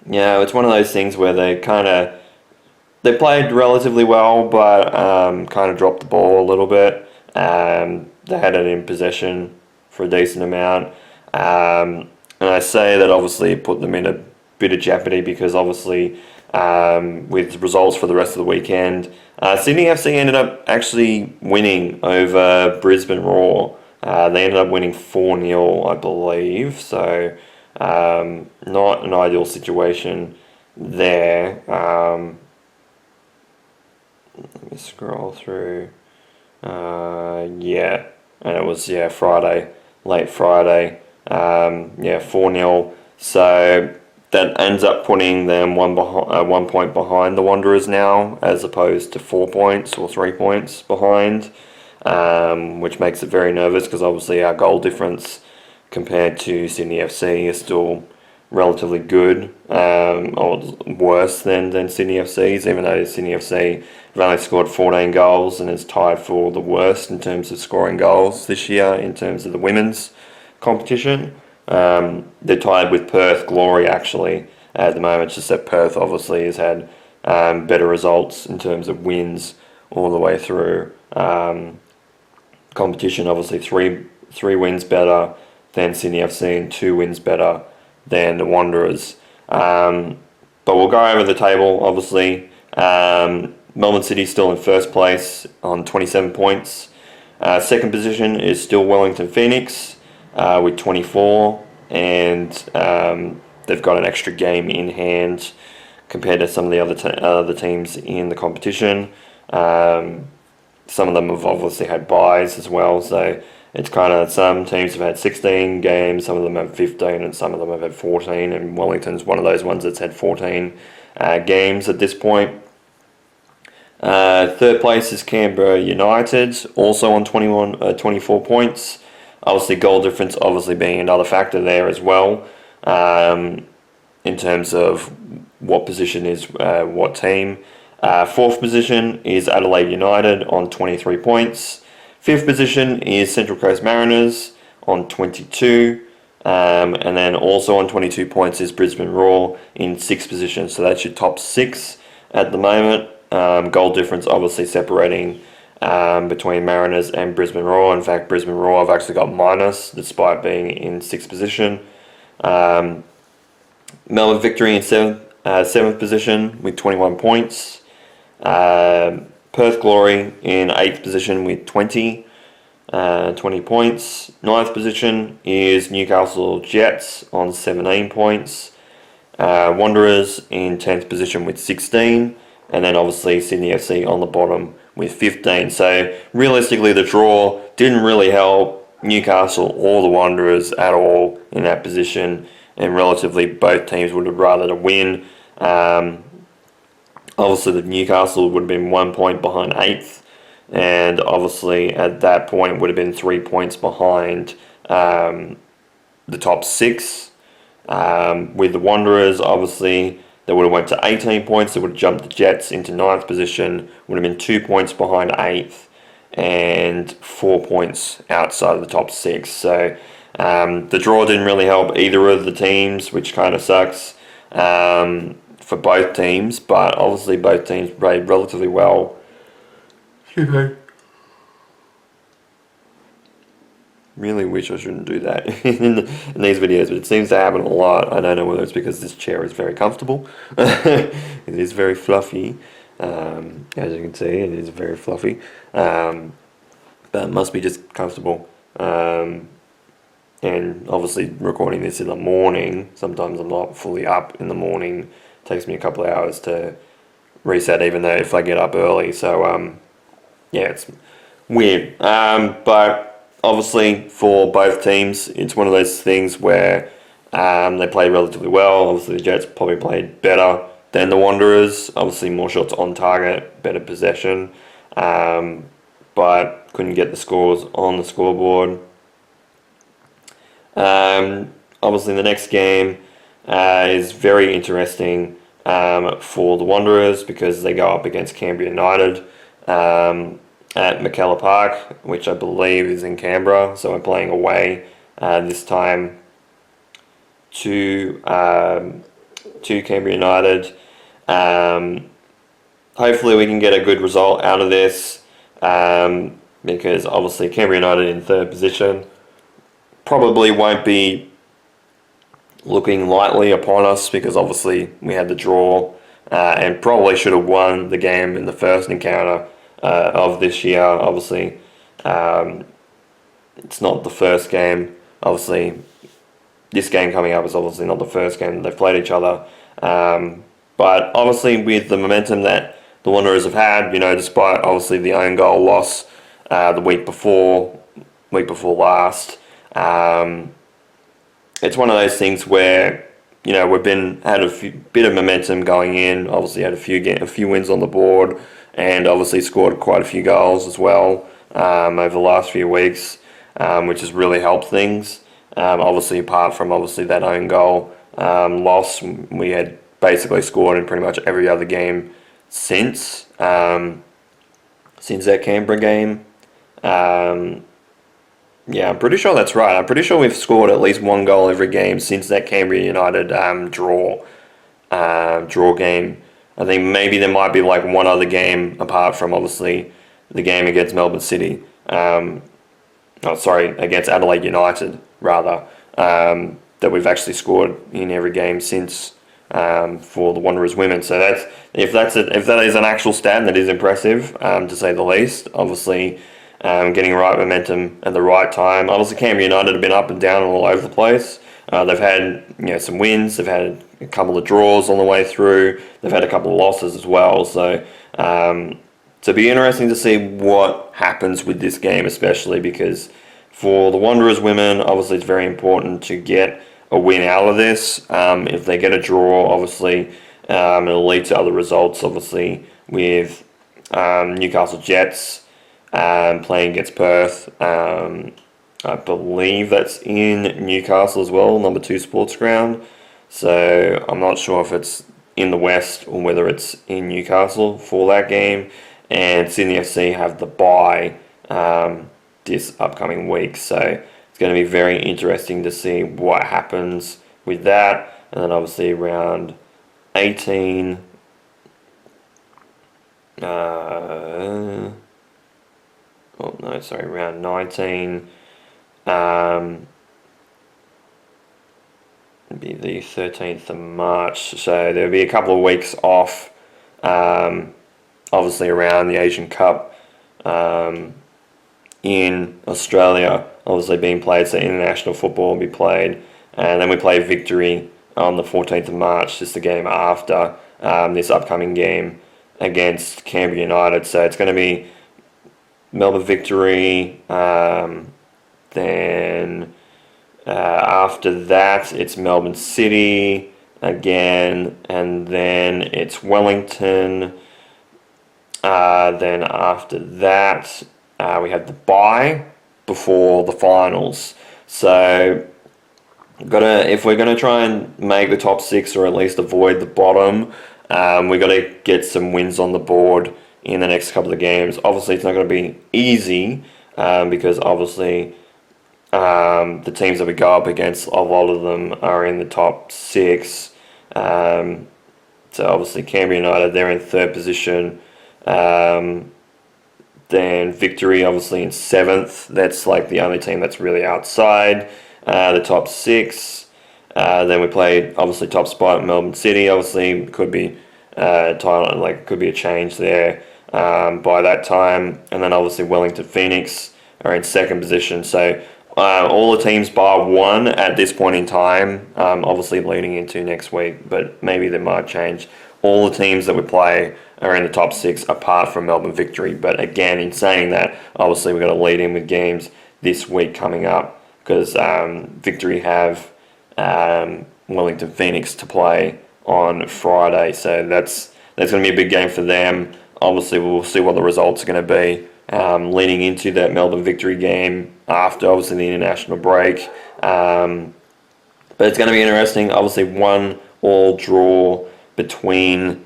yeah, it's one of those things where they played relatively well, but kind of dropped the ball a little bit. They had it in possession for a decent amount. And I say that obviously it put them in a bit of jeopardy because obviously with results for the rest of the weekend, Sydney FC ended up actually winning over Brisbane Roar. They ended up winning 4-0, I believe. So not an ideal situation there. Let me scroll through. Yeah, and it was Friday, late Friday. 4-0. So that ends up putting them 1 point behind the Wanderers now, as opposed to 4 points or 3 points behind, which makes it very nervous because obviously our goal difference compared to Sydney FC is still relatively good, or worse than Sydney FC's, even though Sydney FC have only scored 14 goals and is tied for the worst in terms of scoring goals this year in terms of the women's competition. They're tied with Perth Glory actually at the moment. It's just that Perth obviously has had better results in terms of wins all the way through competition. Obviously three wins better than Sydney FC and 2 wins better than the Wanderers. But we'll go over the table obviously. Melbourne City still in first place on 27 points. Second position is still Wellington Phoenix with 24, and they've got an extra game in hand compared to some of the other teams in the competition. Some of them have obviously had byes as well, so it's kind of, some teams have had 16 games, some of them have 15, and some of them have had 14, and Wellington's one of those ones that's had 14 games at this point. Third place is Canberra United, also on 24 points. Obviously, goal difference obviously being another factor there as well, in terms of what position is what team. Fourth position is Adelaide United on 23 points. Fifth position is Central Coast Mariners on 22. And then also on 22 points is Brisbane Roar in 6th position. So that's your top 6 at the moment. Goal difference obviously separating between Mariners and Brisbane Roar. In fact, Brisbane Roar have actually got minus despite being in 6th position. Melbourne Victory in 7th position with 21 points. Perth Glory in 8th position with 20 points. 9th position is Newcastle Jets on 17 points. Wanderers in 10th position with 16. And then obviously Sydney FC on the bottom with 15. So realistically, the draw didn't really help Newcastle or the Wanderers at all in that position. And relatively, both teams would have rather win. Obviously, the Newcastle would have been 1 point behind 8th. And obviously, at that point, would have been 3 points behind the top 6. With the Wanderers, obviously, they would have went to 18 points. They would have jumped the Jets into 9th position. Would have been 2 points behind 8th. And 4 points outside of the top 6. So the draw didn't really help either of the teams, which kind of sucks for both teams. But obviously both teams played relatively well. really wish I shouldn't do that in these videos, but it seems to happen a lot. I don't know whether it's because this chair is very comfortable. It is very fluffy. As you can see, it is very fluffy. But it must be just comfortable. And obviously recording this in the morning, sometimes I'm not fully up in the morning. It takes me a couple of hours to reset, even though if I get up early. So, yeah, it's weird. But obviously for both teams, it's one of those things where they played relatively well. Obviously the Jets probably played better than the Wanderers. Obviously more shots on target, better possession. But couldn't get the scores on the scoreboard. Obviously the next game is very interesting for the Wanderers because they go up against Canberra United at McKellar Park, which I believe is in Canberra. So we're playing away this time to Canberra United. Hopefully we can get a good result out of this because obviously Canberra United in third position probably won't be looking lightly upon us because obviously we had the draw and probably should have won the game in the first encounter of this year. Obviously, it's not the first game. Obviously, this game coming up is obviously not the first game they've played each other. But obviously, with the momentum that the Wanderers have had, despite obviously the own goal loss the week before last. It's one of those things where we've had a bit of momentum going in. Obviously, had a few wins on the board, and obviously scored quite a few goals as well over the last few weeks, which has really helped things. Obviously, apart from that own goal loss, we had basically scored in pretty much every other game since that Canberra game. Yeah, I'm pretty sure that's right. I'm pretty sure we've scored at least one goal every game since that Canberra United draw game. I think maybe there might be like one other game apart from obviously the game against Melbourne City. Against Adelaide United rather, that we've actually scored in every game since for the Wanderers women. So if that is an actual stat, that is impressive to say the least. Obviously. Getting the right momentum at the right time. Obviously, Canberra United have been up and down all over the place. They've had some wins. They've had a couple of draws on the way through. They've had a couple of losses as well. So it'll be interesting to see what happens with this game, especially because for the Wanderers women, obviously it's very important to get a win out of this. If they get a draw, obviously it'll lead to other results. Obviously with Newcastle Jets. Playing against Perth. I believe that's in Newcastle as well, number 2 sports ground. So I'm not sure if it's in the West or whether it's in Newcastle for that game. And Sydney FC have the bye this upcoming week. So it's going to be very interesting to see what happens with that. And then obviously around 18... around 19. Be the 13th of March. So there'll be a couple of weeks off. Obviously around the Asian Cup in Australia, obviously being played. So international football will be played, and then we play Victory on the 14th of March, just the game after this upcoming game against Canberra United. So it's going to be Melbourne Victory, then after that it's Melbourne City again, and then it's Wellington. Then after that we have the bye before the finals. So if we're gonna try and make the top 6 or at least avoid the bottom, we got to get some wins on the board in the next couple of games. Obviously, it's not going to be easy because obviously the teams that we go up against, a lot of them are in the top 6. So obviously, Canberra United, they're in third position. The Then Victory, obviously, in 7th. That's like the only team that's really outside the top 6. Then we played, obviously, top spot Melbourne City. Obviously, could be could be a change there by that time. And then obviously Wellington Phoenix are in 2nd position. So all the teams bar one at this point in time, obviously leading into next week, but maybe they might change. All the teams that we play are in the top 6 apart from Melbourne Victory. But again, in saying that, obviously we're going to lead in with games this week coming up because Victory have Wellington Phoenix to play on Friday. So that's going to be a big game for them. Obviously, we'll see what the results are going to be leading into that Melbourne Victory game after, obviously, the international break. But it's going to be interesting. Obviously, 1-1 draw between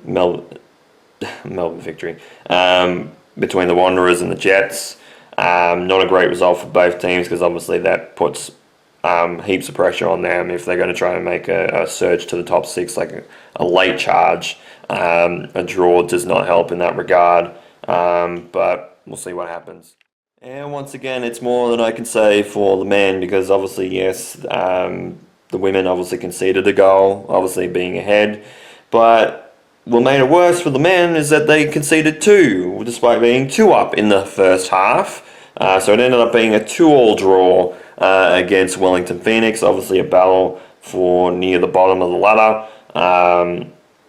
Melbourne Victory, between the Wanderers and the Jets. Not a great result for both teams because obviously that puts heaps of pressure on them if they're going to try and make a surge to the top 6, like a late charge. A draw does not help in that regard, but we'll see what happens. And once again, it's more than I can say for the men because obviously, yes, the women obviously conceded a goal, obviously being ahead, but what made it worse for the men is that they conceded 2, despite being 2 up in the first half. So it ended up being a 2-2 draw against Wellington Phoenix. Obviously a battle for near the bottom of the ladder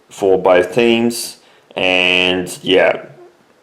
for both teams. And yeah,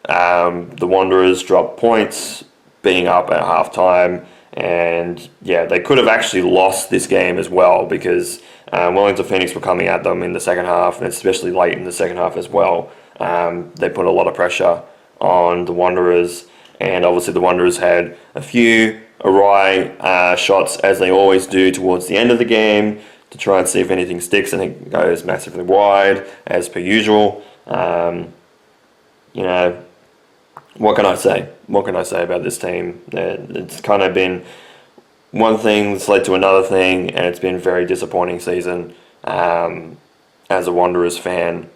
the Wanderers dropped points being up at half-time. And yeah, they could have actually lost this game as well because Wellington Phoenix were coming at them in the second half, and especially late in the second half as well. They put a lot of pressure on the Wanderers, and obviously the Wanderers had a few awry shots, as they always do towards the end of the game, to try and see if anything sticks, and it goes massively wide, as per usual. What can I say? What can I say about this team? It's kind of been one thing that's led to another thing, and it's been a very disappointing season as a Wanderers fan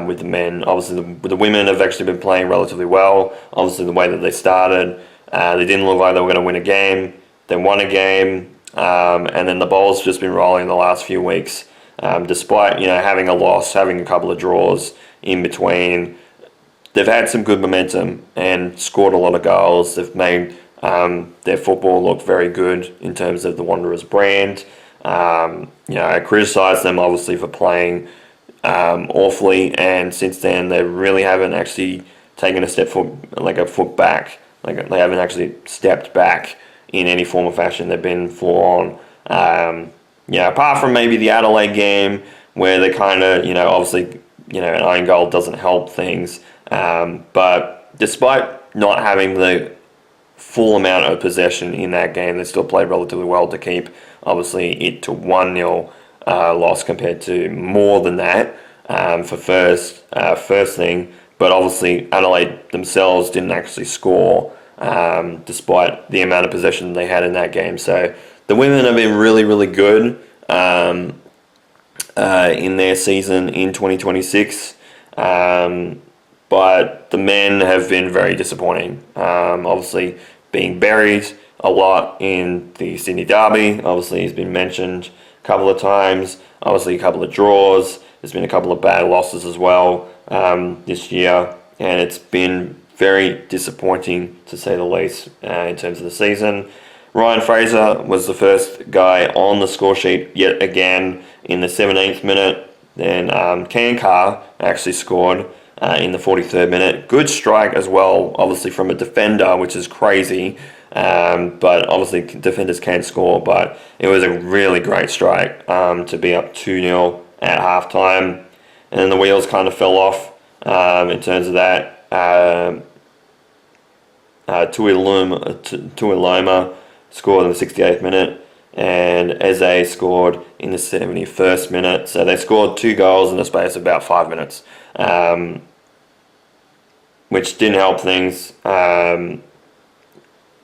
with the men. Obviously, the women have actually been playing relatively well. Obviously, the way that they started, they didn't look like they were going to win a game. They won a game, and then the ball's just been rolling the last few weeks. Despite having a loss, having a couple of draws in between, they've had some good momentum and scored a lot of goals. They've made their football look very good in terms of the Wanderers brand. I criticised them obviously for playing awfully, and since then they really haven't actually taken a foot back. Like they haven't actually stepped back in any form or fashion. They've been full on. Apart from maybe the Adelaide game where they kind of, obviously, an own goal doesn't help things. But despite not having the full amount of possession in that game, they still played relatively well to keep, obviously, it to 1-0 loss compared to more than that for first thing. But obviously, Adelaide themselves didn't actually score despite the amount of possession they had in that game. So the women have been really, really good in their season in 2026. But the men have been very disappointing. Obviously, being buried a lot in the Sydney Derby. Obviously, has been mentioned a couple of times. Obviously, a couple of draws. There's been a couple of bad losses as well this year. And it's been very disappointing, to say the least, in terms of the season. Ryan Fraser was the first guy on the score sheet yet again in the 17th minute. Then Kankar actually scored in the 43rd minute. Good strike as well, obviously from a defender, which is crazy. But obviously defenders can score, but it was a really great strike to be up 2-0 at halftime. And then the wheels kind of fell off in terms of that. Tuiloma scored in the 68th minute, and Eze scored in the 71st minute. So they scored 2 goals in the space of about 5 minutes. Which didn't help things.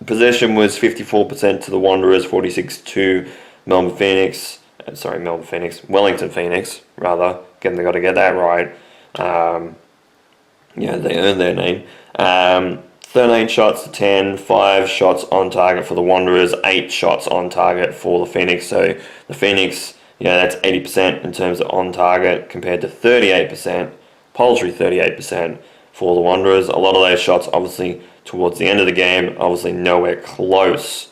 Possession was 54% to the Wanderers, 46% to Wellington Phoenix, rather. Again, they got to get that right. They earned their name. 13 shots to 10, 5 shots on target for the Wanderers, 8 shots on target for the Phoenix. So the Phoenix, that's 80% in terms of on target compared to 38%, paltry 38% for the Wanderers. A lot of those shots, obviously, towards the end of the game, obviously nowhere close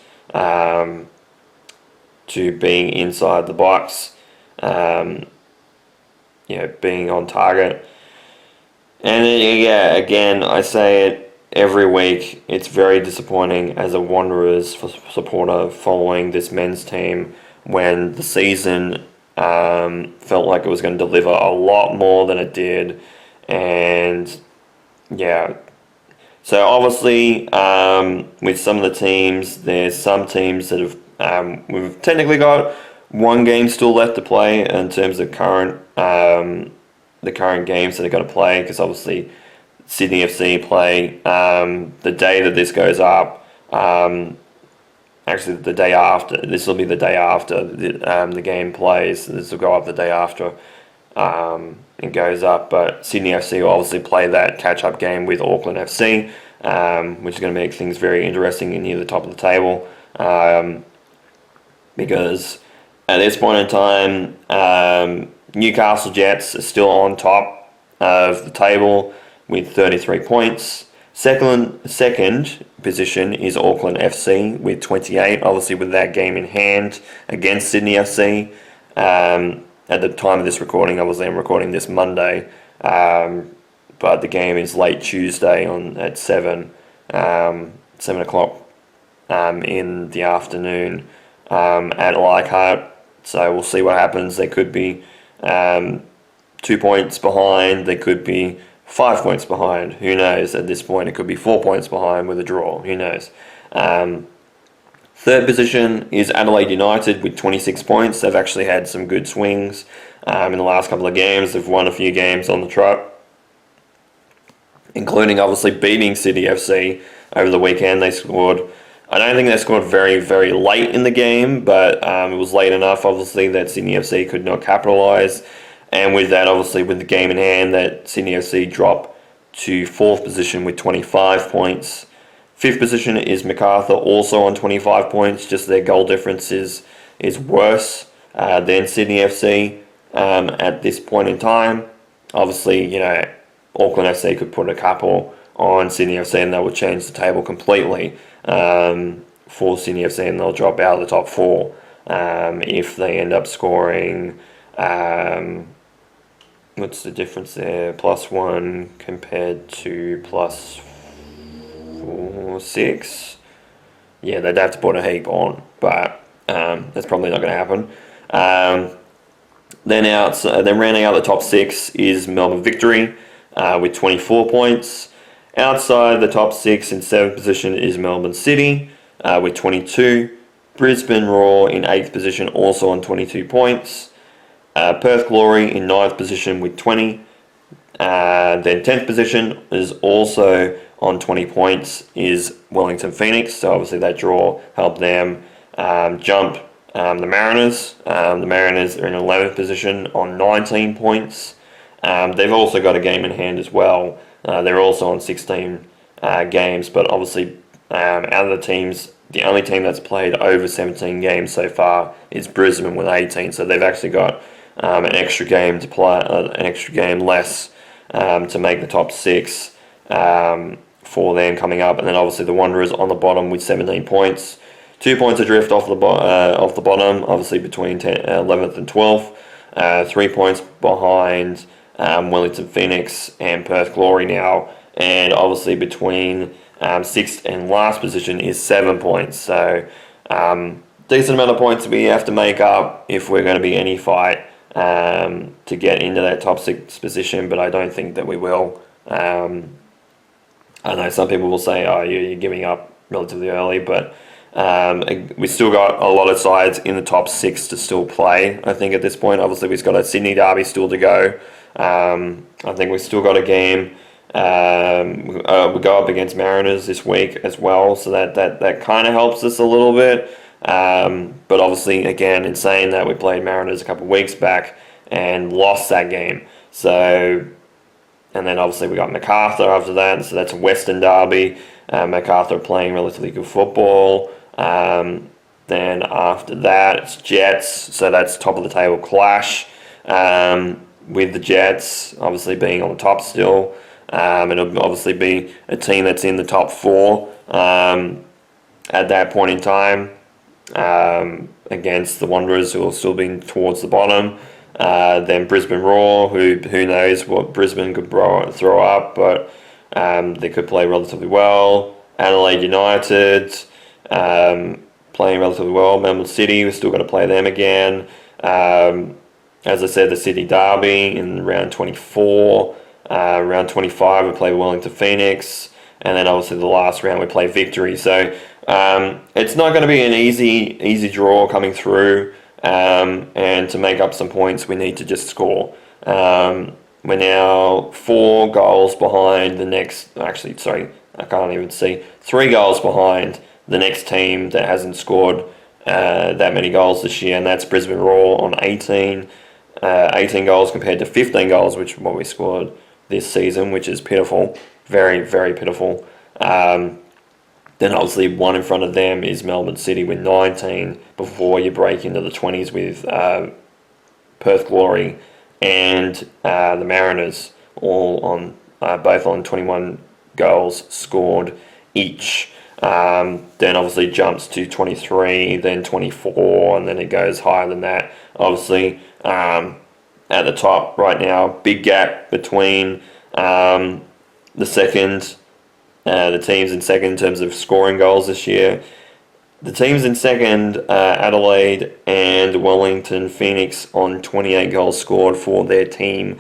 to being inside the box, being on target. And again, I say it every week, it's very disappointing as a Wanderers supporter following this men's team when the season felt like it was going to deliver a lot more than it did. And so obviously with some of the teams, there's some teams that have we've technically got one game still left to play in terms of the current games that they've got to play, because obviously Sydney FC play the day that this goes up. Actually, the day after. This will be the day after the game plays. This will go up the day after it goes up. But Sydney FC will obviously play that catch-up game with Auckland FC, which is going to make things very interesting near the top of the table. Because at this point in time, Newcastle Jets are still on top of the table with 33 points. Second position is Auckland FC with 28, obviously with that game in hand against Sydney FC. At the time of this recording, obviously I'm recording this Monday, but the game is late Tuesday at 7 o'clock in the afternoon at Leichhardt. So we'll see what happens. They could be 2 points behind. They could be 5 points behind. Who knows? At this point, it could be 4 points behind with a draw. Who knows? Third position is Adelaide United with 26 points. They've actually had some good swings in the last couple of games. They've won a few games on the trot, including obviously beating City FC over the weekend. I don't think they scored very, very late in the game, but it was late enough, obviously, that Sydney FC could not capitalise. And with that, obviously, with the game in hand, that Sydney FC dropped to 4th position with 25 points. 5th position is MacArthur, also on 25 points. Just their goal difference is worse than Sydney FC at this point in time. Obviously, Auckland FC could put a couple on Sydney FC and that would change the table completely for Sydney FC, and they'll drop out of the top 4 if they end up scoring... what's the difference there? +1 compared to +6. Yeah, they'd have to put a heap on, but that's probably not going to happen. Then rounding out the top 6 is Melbourne Victory with 24 points. Outside the top 6 in 7th position is Melbourne City with 22. Brisbane Roar in 8th position, also on 22 points. Perth Glory in 9th position with 20. Then 10th position is also on 20 points is Wellington Phoenix. So obviously that draw helped them jump the Mariners. The Mariners are in 11th position on 19 points. They've also got a game in hand as well. They're also on 16 games, but obviously out of the teams, the only team that's played over 17 games so far is Brisbane with 18. So they've actually got an extra game to play, an extra game less to make the top 6 for them coming up. And then obviously the Wanderers on the bottom with 17 points. 2 points adrift off the bottom, obviously between 11th and 12th. 3 points behind Wellington Phoenix and Perth Glory now. And obviously between 6th and last position is 7 points. So decent amount of points we have to make up if we're going to be any fight to get into that top 6 position, but I don't think that we will. I know some people will say, oh, you're giving up relatively early, but we still got a lot of sides in the top 6 to still play, I think, at this point. Obviously, we've got a Sydney derby still to go. I think we've still got a game. We go up against Mariners this week as well, so that kind of helps us a little bit. But obviously, again, in saying that, we played Mariners a couple of weeks back and lost that game. So and then obviously we got Macarthur after that, so that's a Western derby. Macarthur playing relatively good football. Then after that, it's Jets, so that's top of the table clash with the Jets, obviously being on the top still. It'll obviously be a team that's in the top four at that point in time against the Wanderers, who will still be towards the bottom. Then Brisbane Roar, who knows what Brisbane could throw up, but they could play relatively well. Adelaide United playing relatively well. Melbourne City, we've still got to play them again. As I said, the Sydney Derby in round 24. Round 25, we play Wellington Phoenix. And then obviously the last round, we play Victory. So it's not going to be an easy draw coming through. And to make up some points, we need to just score. We're now 4 goals behind the next... Actually, sorry, I can't even see. 3 goals behind the next team that hasn't scored that many goals this year, and that's Brisbane Roar on 18 goals compared to 15 goals, which is what we scored this season, which is pitiful. Very, very pitiful. Then obviously one in front of them is Melbourne City with 19 before you break into the 20s with Perth Glory and the Mariners, all on both on 21 goals scored each. Then obviously jumps to 23, then 24, and then it goes higher than that. Obviously, at the top right now, big gap between the teams in second in terms of scoring goals this year. The teams in second, Adelaide and Wellington Phoenix, on 28 goals scored for their team.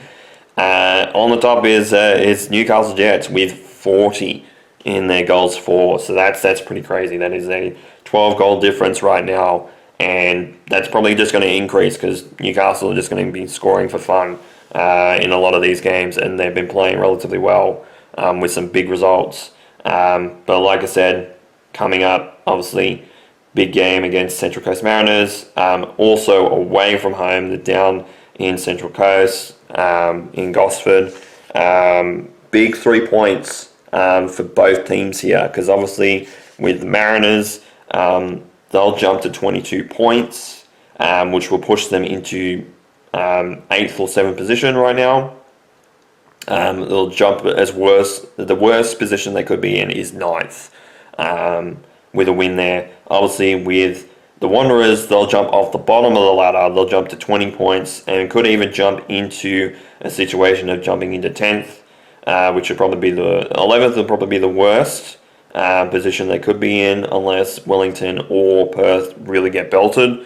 On the top is Newcastle Jets with 40 in their goals for. So that's pretty crazy. That is a 12 goal difference right now, and that's probably just going to increase because Newcastle are just going to be scoring for fun in a lot of these games, and they've been playing relatively well with some big results. But like I said, coming up, obviously, big game against Central Coast Mariners. Also away from home, they're down in Central Coast, in Gosford. Big 3 points for both teams here, because obviously with the Mariners, they'll jump to 22 points, which will push them into 8th or 7th position right now. They'll jump the worst position they could be in is 9th, with a win there. Obviously with the Wanderers, they'll jump off the bottom of the ladder, they'll jump to 20 points, and could even jump into a situation of jumping into 10th, which would probably be the 11th, would probably be the worst position they could be in, unless Wellington or Perth really get belted.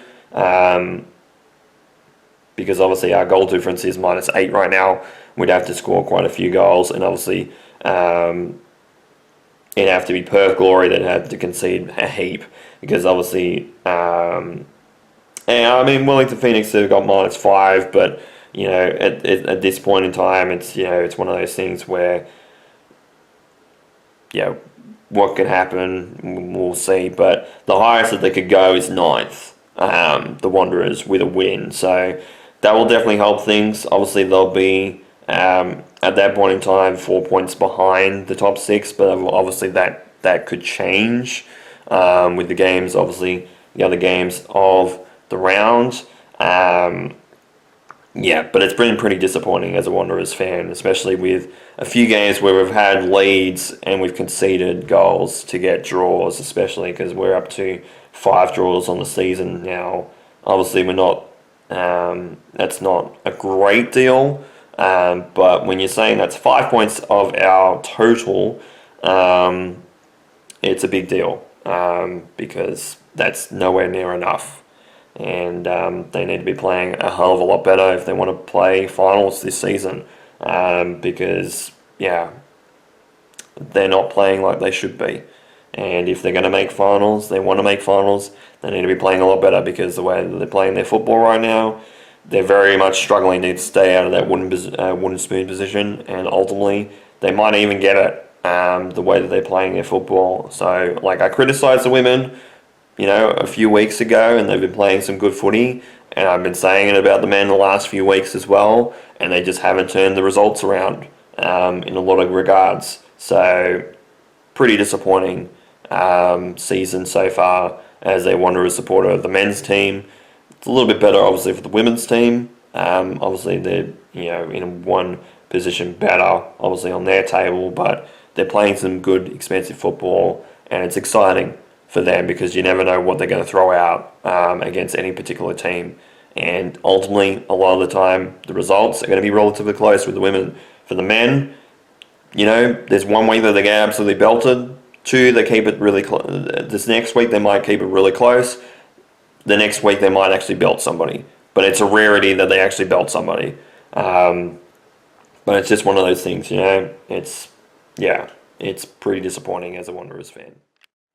Because obviously our goal difference is -8 right now. We'd have to score quite a few goals, and obviously it'd have to be Perth Glory that have to concede a heap, because obviously, and I mean, Wellington Phoenix have got -5, but you know, at this point in time, it's, you know, it's one of those things where, yeah, what can happen, we'll see. But the highest that they could go is 9th, the Wanderers, with a win. So that will definitely help things. Obviously, they'll be at that point in time 4 points behind the top 6, but obviously that could change with the games, obviously the other games of the round. Yeah, but it's been pretty disappointing as a Wanderers fan, especially with a few games where we've had leads and we've conceded goals to get draws, especially because we're up to 5 draws on the season now. Obviously, we're not. That's not a great deal, but when you're saying that's 5 points of our total, it's a big deal, because that's nowhere near enough. And they need to be playing a hell of a lot better if they want to play finals this season, because, yeah, they're not playing like they should be. And if they're going to make finals, they want to make finals, they need to be playing a lot better, because the way that they're playing their football right now, they're very much struggling to stay out of that wooden spoon position, and ultimately they might even get it the way that they're playing their football. So, like, I criticised the women, you know, a few weeks ago, and they've been playing some good footy, and I've been saying it about the men the last few weeks as well, and they just haven't turned the results around. in a lot of regards. So pretty disappointing season so far as a Wanderers supporter. The men's team, it's a little bit better obviously for the women's team. Obviously they're in one position better obviously on their table, but they're playing some good expensive football, and it's exciting for them because you never know what they're going to throw out against any particular team. And ultimately, a lot of the time, the results are going to be relatively close with the women. For the men, there's one week that they get absolutely belted. Two, they keep it really close. This next week, they might keep it really close. The next week, they might actually belt somebody. But it's a rarity that they actually belt somebody. But it's just one of those things, It's pretty disappointing as a Wanderers fan.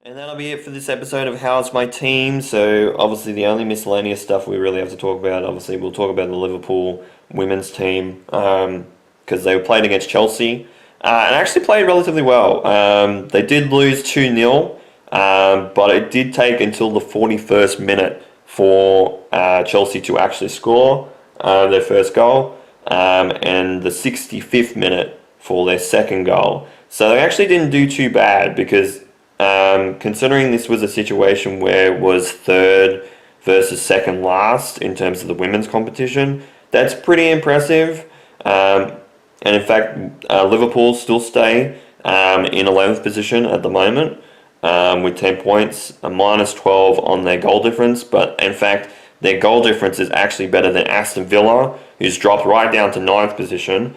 And that'll be it for this episode of How's My Team. So obviously the only miscellaneous stuff we really have to talk about, obviously we'll talk about the Liverpool women's team because they played against Chelsea and actually played relatively well. They did lose 2-0, but it did take until the 41st minute for Chelsea to actually score their first goal and the 65th minute for their second goal. So they actually didn't do too bad because considering this was a situation where it was third versus second last in terms of the women's competition, that's pretty impressive. And in fact, Liverpool still stay in 11th position at the moment with 10 points, a minus 12 on their goal difference. But in fact, their goal difference is actually better than Aston Villa, who's dropped right down to 9th position.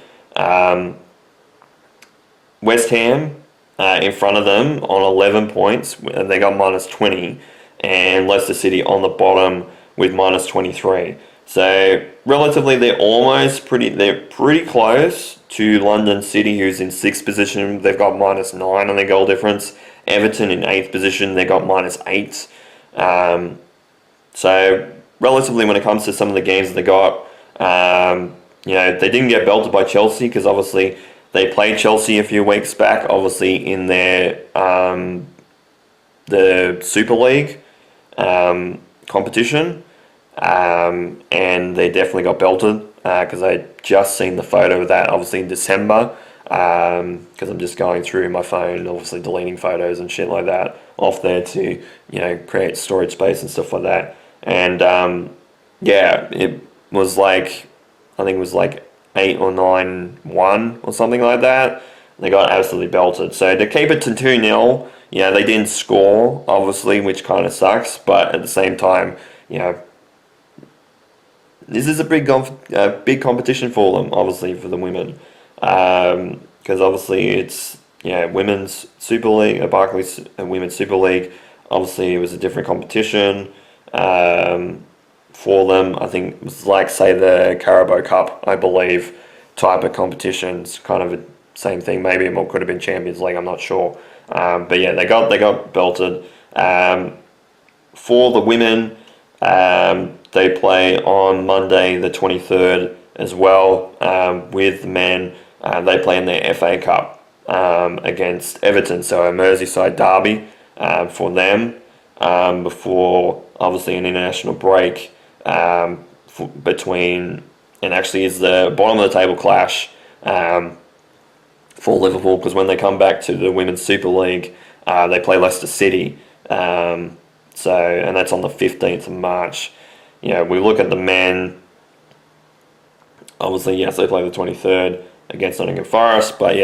West Ham in front of them on 11 points, and they got minus 20, and Leicester City on the bottom with minus 23. So relatively, they're pretty close to London City, who's in 6th position. They've got minus 9 on their goal difference. Everton in 8th position, they got minus 8. So relatively, when it comes to some of the games that they got, they didn't get belted by Chelsea because obviously they played Chelsea a few weeks back, obviously in their the Super League competition, and they definitely got belted because I just seen the photo of that, obviously in December, because I'm just going through my phone, obviously deleting photos and shit like that off there to create storage space and stuff like that, and it was like, I think it was like 8 or 9-1 or something like that. They got absolutely belted. So to keep it to 2-0, they didn't score, obviously, which kind of sucks. But at the same time, this is a big competition for them, obviously, for the women. Because obviously it's, Women's Super League, Barclays Women's Super League. Obviously it was a different competition. For them, I think it was like, say, the Carabao Cup, I believe, type of competition. It's kind of the same thing. Maybe it could have been Champions League, I'm not sure. But yeah, they got belted. For the women, they play on Monday the 23rd as well. With the men, they play in their FA Cup against Everton, so a Merseyside derby for them before obviously an international break. Between, and actually is the bottom of the table clash for Liverpool, because when they come back to the Women's Super League, they play Leicester City. And that's on the 15th of March. We look at the men. Obviously, yes, they play the 23rd against Nottingham Forest, but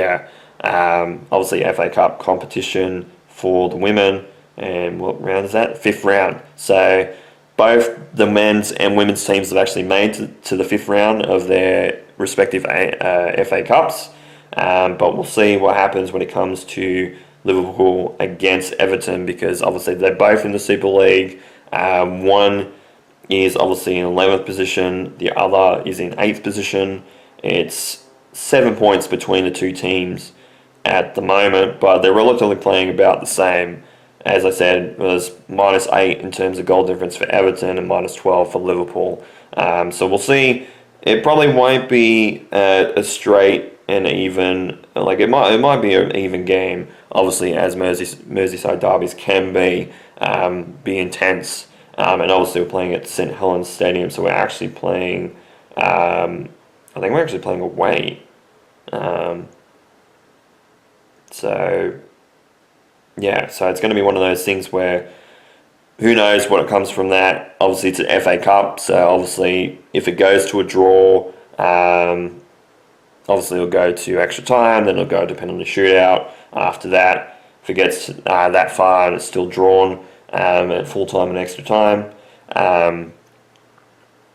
obviously FA Cup competition for the women. And what round is that? 5th round. So both the men's and women's teams have actually made to the 5th round of their respective FA Cups. But we'll see what happens when it comes to Liverpool against Everton, because obviously they're both in the Super League. One is obviously in 11th position, the other is in 8th position. It's 7 points between the two teams at the moment, but they're relatively playing about the same. As I said, it was minus 8 in terms of goal difference for Everton and minus 12 for Liverpool. So we'll see. It probably won't be a straight and even, like it might be an even game, obviously, as Merseyside derbies can be intense. And obviously we're playing at St Helens Stadium, so we're actually playing, I think we're actually playing away. So it's going to be one of those things where who knows what comes from that. Obviously, it's an FA Cup, so obviously if it goes to a draw, obviously it'll go to extra time, then it'll go depend on the shootout. After that, if it gets that far and it's still drawn at full time and extra time,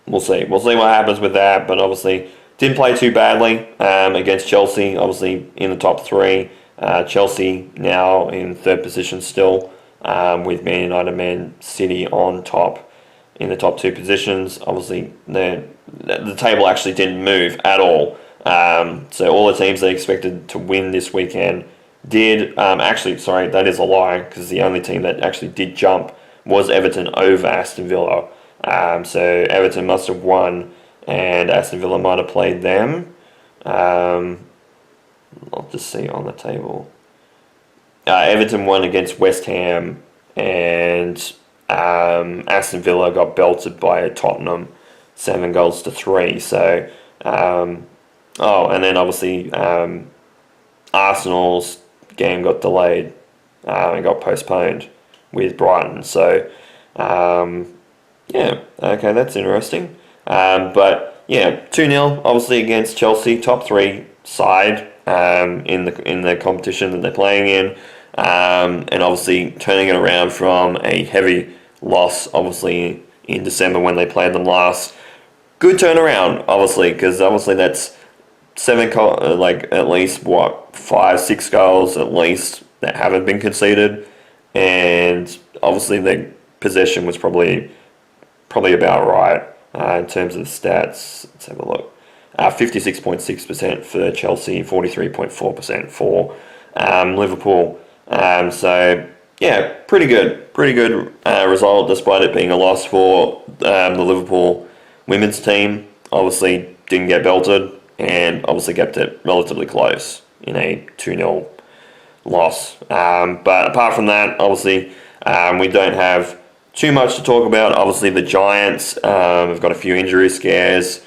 we'll see. We'll see what happens with that, but obviously didn't play too badly against Chelsea, obviously in the top three. Chelsea now in third position still, with Man United and Man City on top in the top two positions. Obviously, the table actually didn't move at all. So all the teams they expected to win this weekend did. Sorry, that is a lie, because the only team that actually did jump was Everton over Aston Villa. So Everton must have won, and Aston Villa might have played them. I'll just see on the table. Everton won against West Ham, and Aston Villa got belted by Tottenham 7-3. So, and then obviously Arsenal's game got delayed and got postponed with Brighton. So, okay, that's interesting. But yeah, 2-0 obviously against Chelsea, top three side in the competition that they're playing in, and obviously turning it around from a heavy loss obviously in December when they played them last. Good turnaround, obviously, because obviously that's at least 5-6 goals at least that haven't been conceded, and obviously the possession was probably about right in terms of the stats. Let's have a look. 56.6% for Chelsea, 43.4% for Liverpool. So yeah, pretty good result despite it being a loss for the Liverpool women's team. Obviously didn't get belted and obviously kept it relatively close in a 2-0 loss. But apart from that, obviously we don't have too much to talk about. Obviously the Giants have got a few injury scares.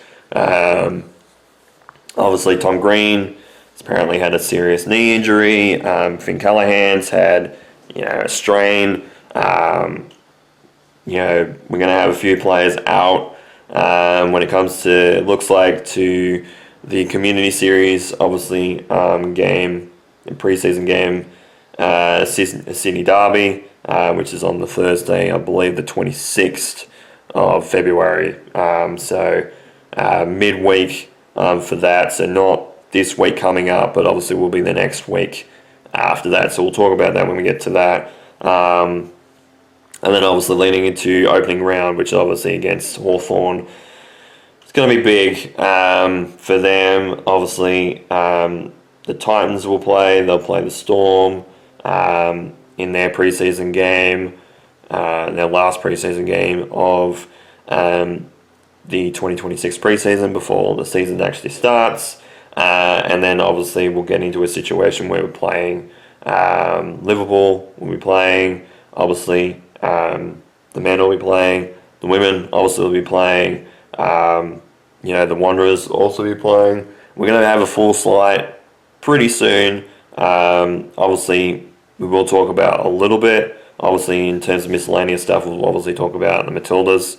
Obviously Tom Green has apparently had a serious knee injury. Finn Callahan's had a strain. We're going to have a few players out when it comes to, it looks like, to the Community Series, obviously, game, the preseason game, Sydney Derby, which is on the Thursday, I believe the 26th of February. Midweek for that, so not this week coming up, but obviously will be the next week after that. So we'll talk about that when we get to that. And then obviously leading into opening round, which is obviously against Hawthorn. It's going to be big for them. Obviously, the Titans will play. They'll play the Storm in their preseason game, their last preseason game of the 2026 preseason before the season actually starts. And then obviously we'll get into a situation where we're playing Liverpool. We'll be playing, obviously, the men will be playing. The women obviously will be playing. The Wanderers also be playing. We're going to have a full slate pretty soon. Obviously, we will talk about a little bit. Obviously, in terms of miscellaneous stuff, we'll obviously talk about the Matildas,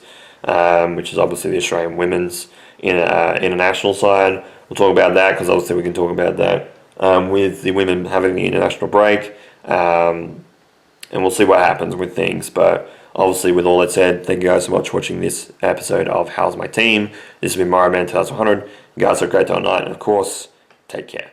which is obviously the Australian women's international side. We'll talk about that because obviously we can talk about that with the women having the international break. And we'll see what happens with things. But obviously, with all that said, thank you guys so much for watching this episode of How's My Team. This has been Mario Man 2100. You guys have a great day night, and of course, take care.